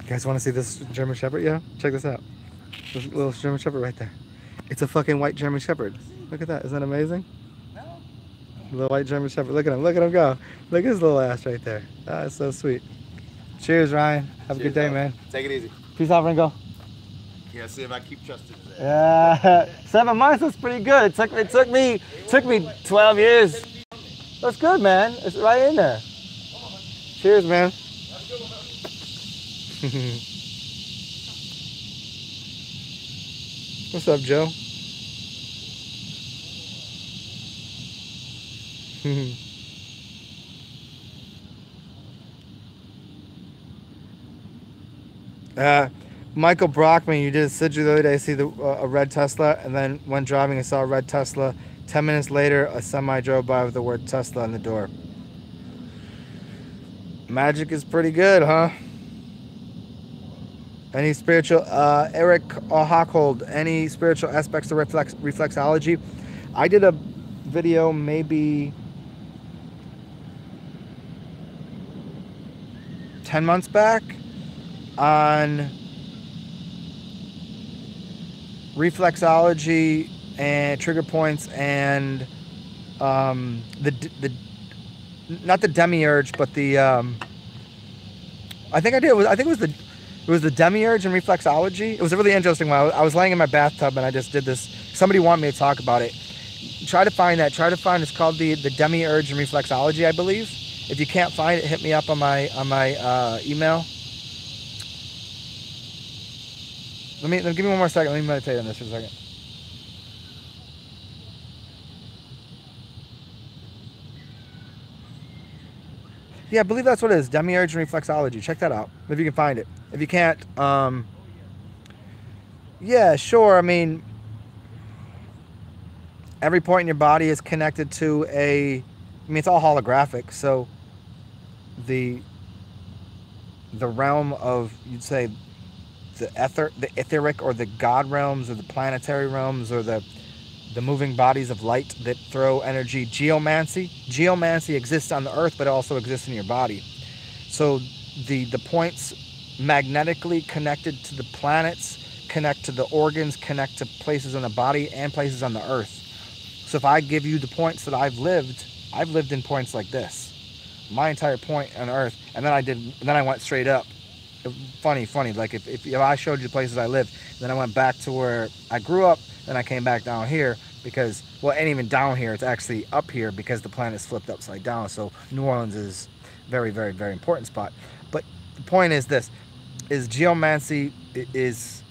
guys want to see this German Shepherd? Yeah? Check this out. This little German Shepherd right there. It's a fucking white German Shepherd. Look at that. Isn't that amazing? No. Little white German Shepherd. Look at him. Look at him go. Look at his little ass right there. It's so sweet. Cheers, Ryan. Have a good day, man. Take it easy. Peace out, Ringo. Yeah, see if I keep trusting his ass. Yeah, 7 months was pretty good. It took me 12 years. That's good, man. It's right in there. Cheers, man. What's up, Joe? Michael Brockman, you did a sigil the other day. I see a red Tesla, and then when driving, I saw a red Tesla. 10 minutes later, a semi drove by with the word Tesla on the door. Magic is pretty good, huh? Any spiritual, Eric Hockhold, any spiritual aspects of reflexology? I did a video maybe 10 months back on reflexology and trigger points and the not the demiurge, but the I think it was the demiurge and reflexology. It was a really interesting one. I was laying in my bathtub and I just did this. Somebody wanted me to talk about it. Try to find that. It's called the demiurge and reflexology, I believe. If you can't find it, hit me up on my email. Give me one more second. Let me meditate on this for a second. Yeah, I believe that's what it is. Demiurge and reflexology. Check that out if you can find it. If you can't, yeah, sure. I mean, every point in your body is connected to I mean, it's all holographic. So the realm of, you'd say, the etheric or the god realms or the planetary realms or the moving bodies of light that throw energy. Geomancy exists on the earth, but it also exists in your body. So the points magnetically connected to the planets, connect to the organs, connect to places on the body and places on the earth. So if I give you the points that I've lived in points like this, my entire point on earth, and then I went straight up. Funny, like if I showed you places I lived, then I went back to where I grew up, then I came back down here because, well, it ain't even down here, it's actually up here because the planet's flipped upside down. So New Orleans is very, very, very important spot. But the point is this, is geomancy is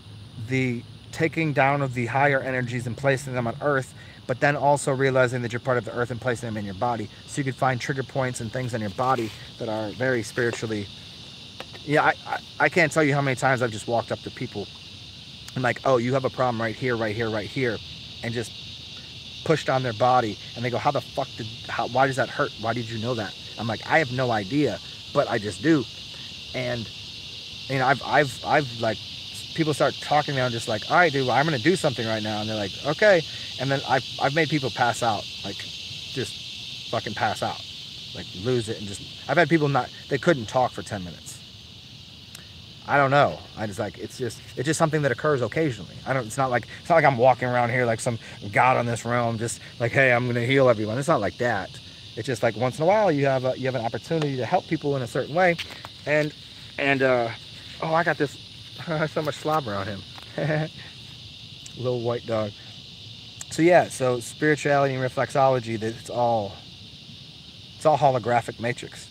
the taking down of the higher energies and placing them on earth, but then also realizing that you're part of the earth and placing them in your body. So you could find trigger points and things on your body that are very spiritually. Yeah, I can't tell you how many times I've just walked up to people and like, oh, you have a problem right here, right here, right here, and just pushed on their body, and they go, how the fuck why does that hurt? Why did you know that? I'm like, I have no idea, but I just do. And you know, I've like, people start talking to me, I'm just like, all right, dude, well, I'm gonna do something right now, and they're like, okay, and then I've made people pass out, like just fucking pass out, like lose it, and just, I've had people they couldn't talk for 10 minutes. I don't know. I just like, it's just something that occurs occasionally. It's not like I'm walking around here like some god on this realm, just like, hey, I'm gonna heal everyone. It's not like that. It's just like once in a while you have an opportunity to help people in a certain way, and oh, I got this so much slobber on him. Little white dog. So yeah, so spirituality and reflexology, it's all holographic matrix.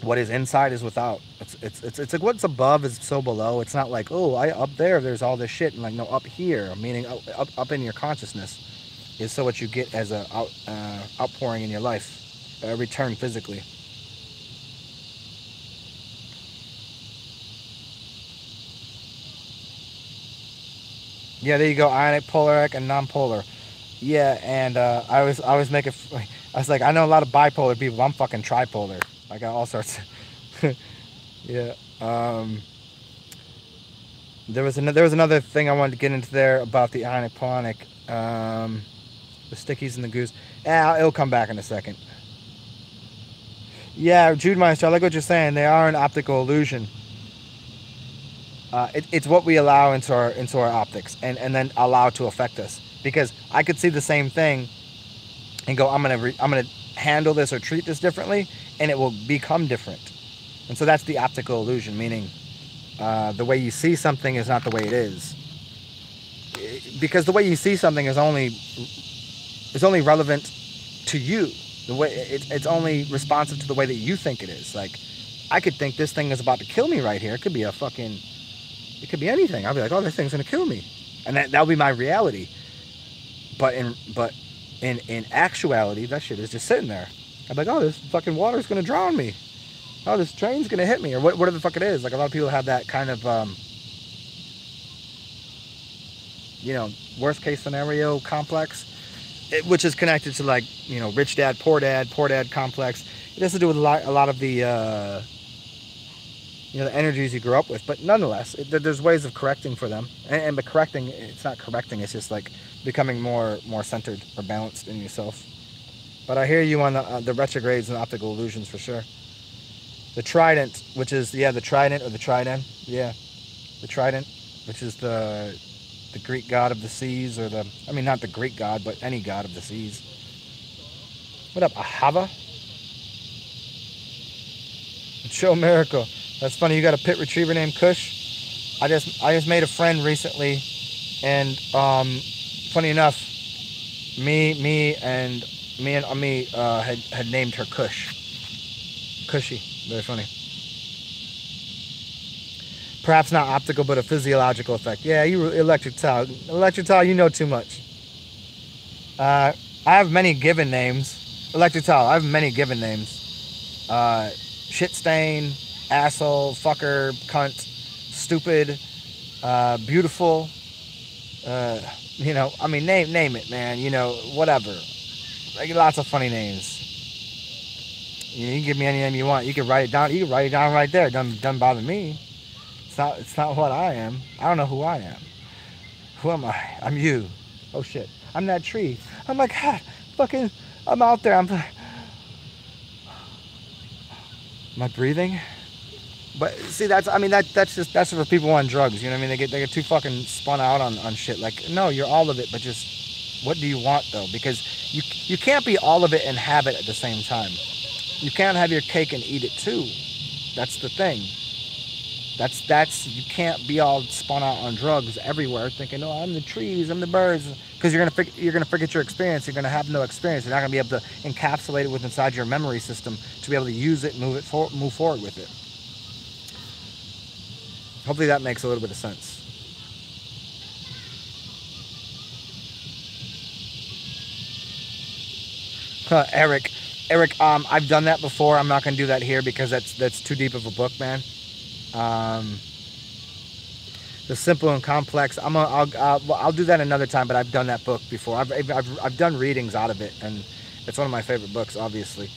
What is inside is without. It's like what's above is so below. It's not like, oh, up there's all this shit, and like, no, up here, meaning up in your consciousness, is so what you get as a outpouring in your life, a return physically. Yeah, there you go. Ionic, polaric, and non-polar. Yeah, and I was like, I know a lot of bipolar people. I'm fucking tripolar. I got all sorts. Yeah. There was another thing I wanted to get into there about the ionic, polonic, the stickies and the goose. Yeah, it'll come back in a second. Yeah, Jude Meister, I like what you're saying. They are an optical illusion. It's what we allow into our optics and then allow to affect us. Because I could see the same thing and go, I'm gonna handle this or treat this differently, and it will become different. And so that's the optical illusion, meaning the way you see something is not the way it is. Because the way you see something is only relevant to you. The way it's only responsive to the way that you think it is. Like, I could think this thing is about to kill me right here. It could be it could be anything. I'll be like, oh, this thing's gonna kill me, and that'll be my reality. But in actuality, that shit is just sitting there. I'm like, oh, this fucking water's gonna drown me. Oh, this train's gonna hit me, or whatever the fuck it is. Like, a lot of people have that kind of, worst case scenario complex, which is connected to, like, rich dad, poor dad complex. It has to do with a lot of the, the energies you grew up with. But nonetheless, there's ways of correcting for them. And by correcting, it's not correcting, it's just like becoming more centered or balanced in yourself. But I hear you on the retrogrades and optical illusions for sure. The trident, which is, the trident or the trident, the trident, which is the Greek god of the seas, or not the Greek god, but any god of the seas. What up, Ahava? Show miracle. That's funny. You got a pit retriever named Kush. I just made a friend recently, and funny enough, me and Ami had named her Kush. Cushy. Very funny. Perhaps not optical, but a physiological effect. Yeah, you electric towel. Electric towel, you know too much. I have many given names. Electric towel, I have many given names. Shit stain, asshole, fucker, cunt, stupid, beautiful. Name it, man. Whatever. like lots of funny names. You can give me any name you want. You can write it down. You can write it down right there. It doesn't bother me. It's not what I am. I don't know who I am. Who am I? I'm you. Oh shit. I'm that tree. Oh my god. Fucking. I'm out there. Am I breathing? But see, that's for people on drugs. You know what I mean? They get too fucking spun out on shit. Like, no, you're all of it, but just what do you want though? Because you can't be all of it and have it at the same time. You can't have your cake and eat it too. That's the thing. You can't be all spun out on drugs everywhere, thinking, oh, I'm the trees, I'm the birds, because you're gonna forget your experience. You're gonna have no experience. You're not gonna be able to encapsulate it inside your memory system to be able to use it, move forward with it. Hopefully that makes a little bit of sense. Eric, I've done that before. I'm not gonna do that here because that's too deep of a book, man. The simple and complex. I'll do that another time. But I've done that book before. I've done readings out of it, and it's one of my favorite books, obviously.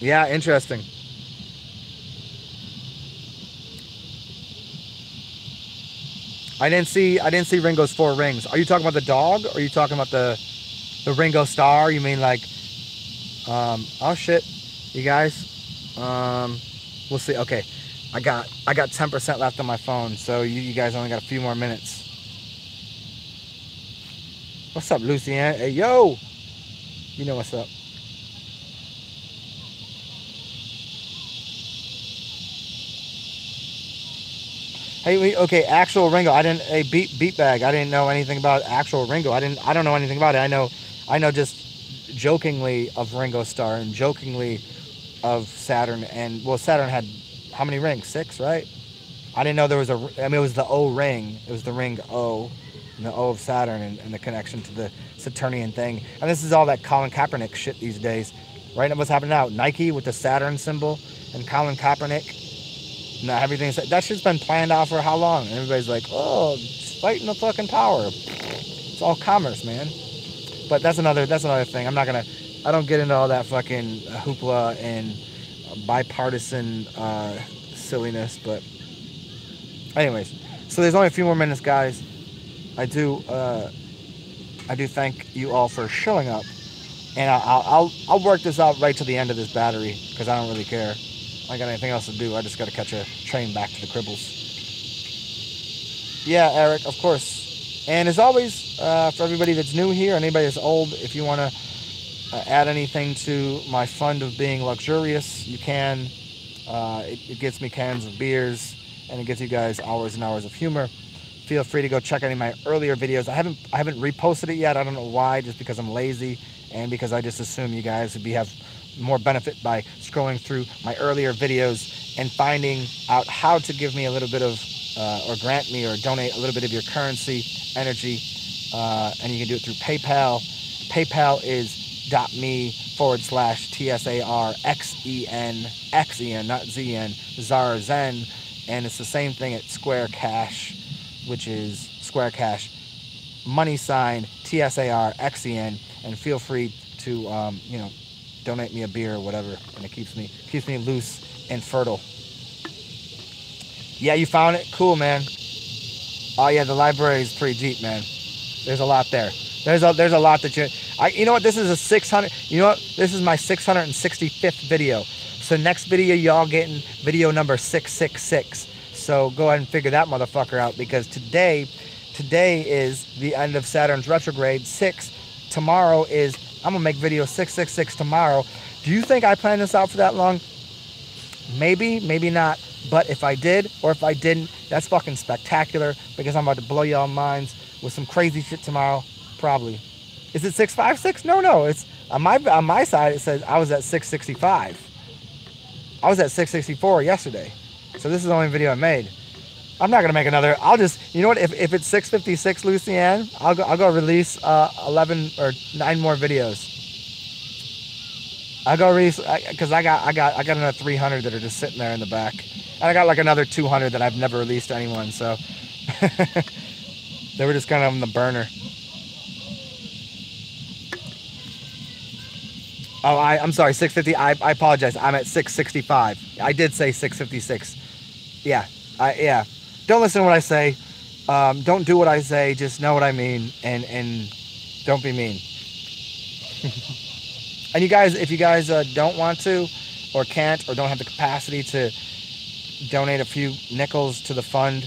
Yeah, interesting. I didn't see Ringo's 4 rings. Are you talking about the dog, or are you talking about the Ringo star? You mean like, oh shit, you guys, we'll see. Okay, I got 10% left on my phone, so you guys only got a few more minutes. What's up, Lucien? Hey, yo, you know what's up. Hey, okay, actual Ringo. I didn't. Hey, beat bag. I didn't know anything about actual Ringo. I don't know anything about it. I know just jokingly of Ringo Starr and jokingly of Saturn. And well, Saturn had how many rings? 6, right? I didn't know there was a. I mean, it was the O ring. It was the ring O, and the O of Saturn, and the connection to the Saturnian thing. And this is all that Colin Kaepernick shit these days, right? And what's happening now? Nike with the Saturn symbol and Colin Kaepernick. No, everything's that shit's been planned out for how long? And everybody's like, oh, it's fighting the fucking power. It's all commerce, man. But that's another thing. I don't get into all that fucking hoopla and bipartisan silliness. But anyways, so there's only a few more minutes, guys. I do thank you all for showing up, and I'll work this out right to the end of this battery because I don't really care. I got anything else to do. I just got to catch a train back to the Cribbles. Yeah, Eric, of course. And as always, for everybody that's new here, anybody that's old, if you want to add anything to my fund of being luxurious, you can. It gets me cans of beers, and it gets you guys hours and hours of humor. Feel free to go check any of my earlier videos. I haven't reposted it yet. I don't know why, just because I'm lazy and because I just assume you guys would have more benefit by scrolling through my earlier videos and finding out how to give me a little bit of or grant me or donate a little bit of your currency, energy, and you can do it through PayPal. PayPal is .me/TsarXen, not ZN, TsarXen, and it's the same thing at Square Cash, which is Square Cash, money sign TsarXen, and feel free to donate me a beer or whatever, and it keeps me loose and fertile. Yeah, you found it? Cool, man. Oh yeah, the library is pretty deep, man. There's a lot there. There's a lot that you know what? This is a 600. You know what? This is my 665th video. So next video, y'all getting video number 666. So go ahead and figure that motherfucker out, because today is the end of Saturn's retrograde. 6. Tomorrow is. I'm gonna make video 666 tomorrow. Do you think I planned this out for that long? Maybe, maybe not. But if I did, or if I didn't, that's fucking spectacular, because I'm about to blow y'all minds with some crazy shit tomorrow. Probably. Is it 656? No. It's on my side. It says I was at 665. I was at 664 yesterday. So this is the only video I made. I'm not gonna make another. I'll just, you know what? If it's 656, Lucianne, I'll go release 11 or 9 more videos. I'll go release because I got another 300 that are just sitting there in the back, and I got like another 200 that I've never released to anyone. So They were just kind of on the burner. Oh, I'm sorry, 650. I apologize. I'm at 665. I did say 656. Yeah, yeah. Don't listen to what I say. Don't do what I say. Just know what I mean, and don't be mean. And you guys, if you guys don't want to, or can't, or don't have the capacity to donate a few nickels to the fund,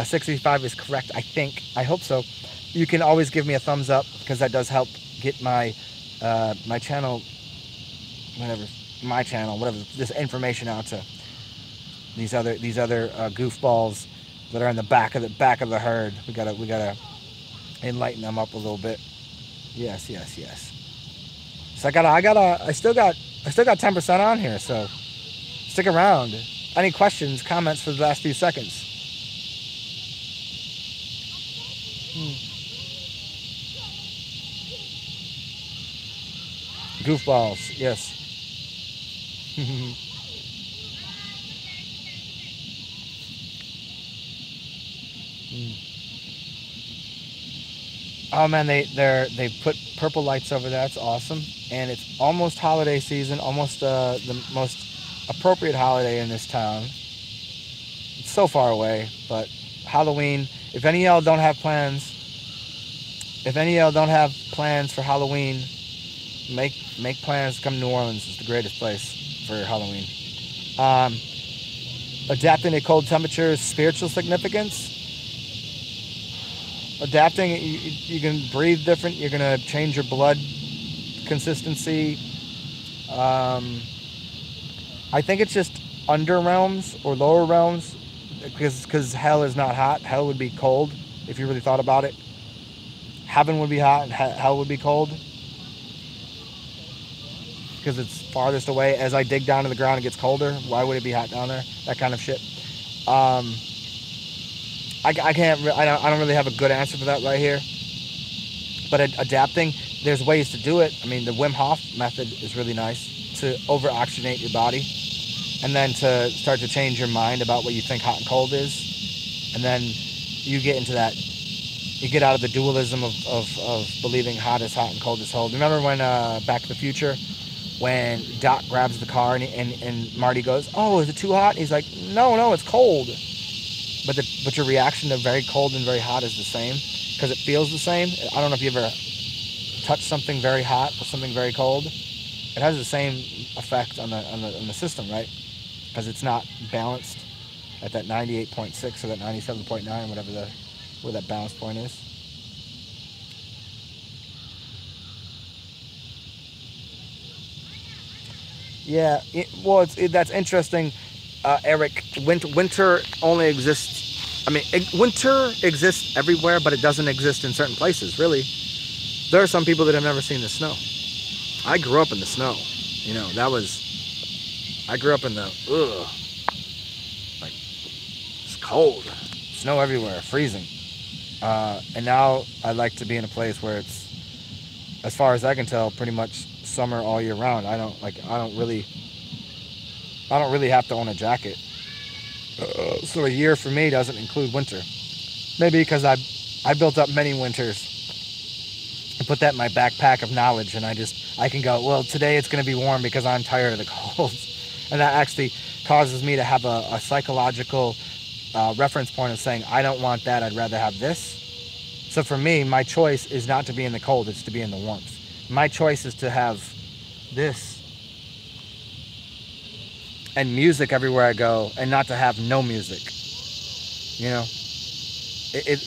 65 is correct. I think. I hope so. You can always give me a thumbs up because that does help get my my channel, whatever this information out to these other goofballs that are in the back of the herd. We gotta enlighten them up a little bit. Yes. So I still got 10% on here. So stick around. Any questions, comments for the last few seconds? Goofballs, yes. Oh man, they put purple lights over there. That's awesome, and it's almost holiday season, almost the most appropriate holiday in this town. It's so far away, but Halloween. If any of y'all don't have plans, for Halloween, make plans to come to New Orleans. It's the greatest place for Halloween. Adapting to cold temperatures, spiritual significance. Adapting, you can breathe different. You're gonna change your blood consistency. I think it's just under realms or lower realms, because hell is not hot. Hell would be cold if you really thought about it. Heaven would be hot and hell would be cold because it's farthest away. As I dig down to the ground, it gets colder. Why would it be hot down there? That kind of shit. I don't really have a good answer for that right here. But adapting, there's ways to do it. I mean, the Wim Hof method is really nice to over-oxygenate your body, and then to start to change your mind about what you think hot and cold is, and then you get into that. You get out of the dualism of believing hot is hot and cold is cold. Remember when Back to the Future, when Doc grabs the car and Marty goes, "Oh, is it too hot?" And he's like, "No, it's cold." But your reaction to very cold and very hot is the same because it feels the same. I don't know if you ever touched something very hot or something very cold. It has the same effect on the system, right? Because it's not balanced at that 98.6 or that 97.9, where that balance point is. Yeah, that's interesting. Eric, winter only exists. I mean, winter exists everywhere, but it doesn't exist in certain places. Really, there are some people that have never seen the snow. I grew up in the snow. You know, I grew up in the it's cold, snow everywhere, freezing. And now I'd like to be in a place where it's, as far as I can tell, pretty much summer all year round. I don't really have to own a jacket. So a year for me doesn't include winter. Maybe because I built up many winters and put that in my backpack of knowledge, and I can go, well, today it's going to be warm because I'm tired of the cold. And that actually causes me to have a psychological reference point of saying, I don't want that, I'd rather have this. So for me, my choice is not to be in the cold, it's to be in the warmth. My choice is to have this and music everywhere I go, and not to have no music. You know,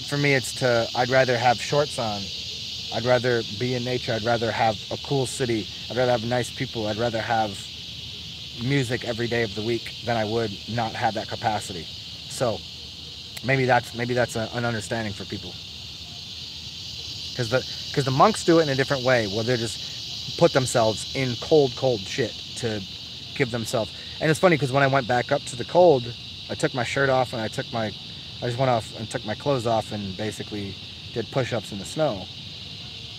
for me, I'd rather have shorts on. I'd rather be in nature. I'd rather have a cool city. I'd rather have nice people. I'd rather have music every day of the week than I would not have that capacity. So maybe that's an understanding for people. Because the monks do it in a different way, where they just put themselves in cold shit to give themselves. And it's funny because when I went back up to the cold, I took my shirt off and I just went off and took my clothes off and basically did push-ups in the snow.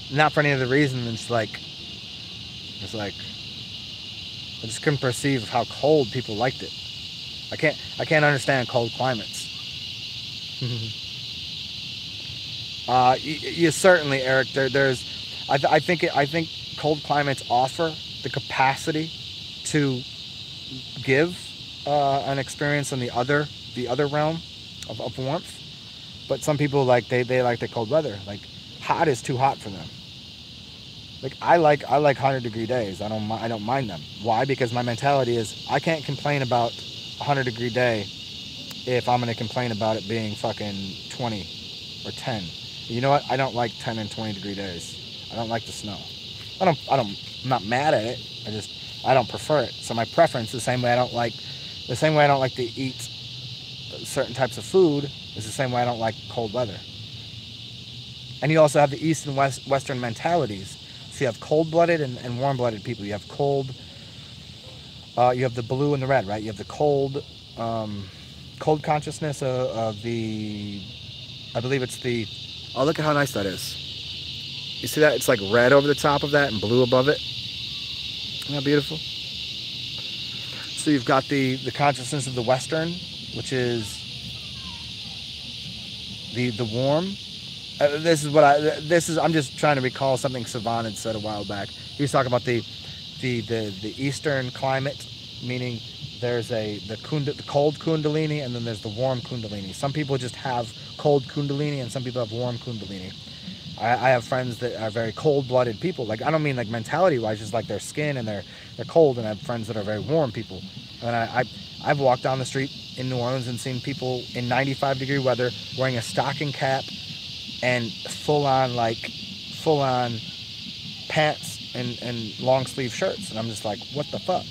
Not for any other reason. It's like I just couldn't perceive how cold people liked it. I can't understand cold climates. You certainly, Eric. I think cold climates offer the capacity to give an experience in the other realm of warmth. But some people they like the cold weather. Like hot is too hot for them. Like I like 100-degree days. I don't mind them. Why? Because my mentality is I can't complain about a 100-degree day if I'm gonna complain about it being fucking 20 or 10. You know what? I don't like 10 and 20-degree days. I don't like the snow. I'm not mad at it. I don't prefer it. So my preference, the same way I don't like to eat certain types of food, is the same way I don't like cold weather. And you also have the East and Western mentalities. So you have cold-blooded and warm-blooded people. You have you have the blue and the red, right? You have the cold consciousness of the, I believe it's the, oh, look at how nice that is. You see that? It's like red over the top of that and blue above it. Isn't that beautiful? So you've got the consciousness of the Western, which is the warm. I'm just trying to recall something Savan had said a while back. He was talking about the Eastern climate, meaning there's the cold Kundalini and then there's the warm Kundalini. Some people just have cold Kundalini and some people have warm Kundalini. I have friends that are very cold-blooded people. Like I don't mean like mentality-wise, just like their skin and they're cold. And I have friends that are very warm people. And I've walked down the street in New Orleans and seen people in 95-degree weather wearing a stocking cap and full on pants and long sleeve shirts. And I'm just like, what the fuck?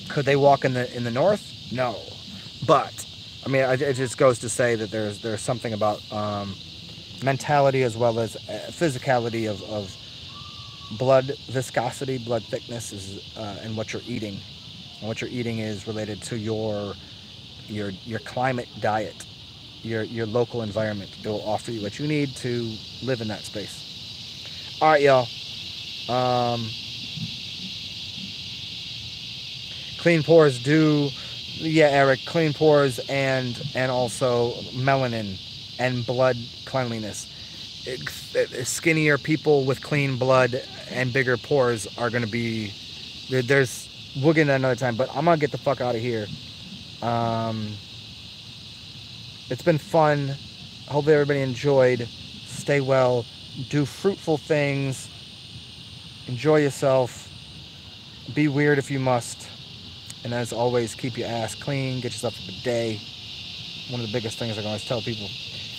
Could they walk in the north? No, but I mean, it just goes to say that there's something about mentality as well as physicality of blood viscosity, blood thickness is and what you're eating, and what you're eating is related to your climate, diet, your local environment. It will offer you what you need to live in that space. All right, y'all. Clean pores do, yeah, Eric. Clean pores and also melanin and blood cleanliness. Skinnier people with clean blood and bigger pores are going to be. We'll get into that another time, but I'm gonna get the fuck out of here. It's been fun. I hope everybody enjoyed. Stay well. Do fruitful things. Enjoy yourself. Be weird if you must. And as always, keep your ass clean. Get yourself a bidet. One of the biggest things I can always tell people.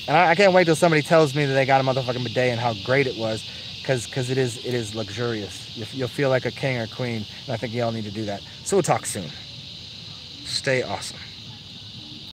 And I can't wait till somebody tells me that they got a motherfucking bidet and how great it was. Because it is luxurious. You'll feel like a king or queen. And I think y'all need to do that. So we'll talk soon. Stay awesome.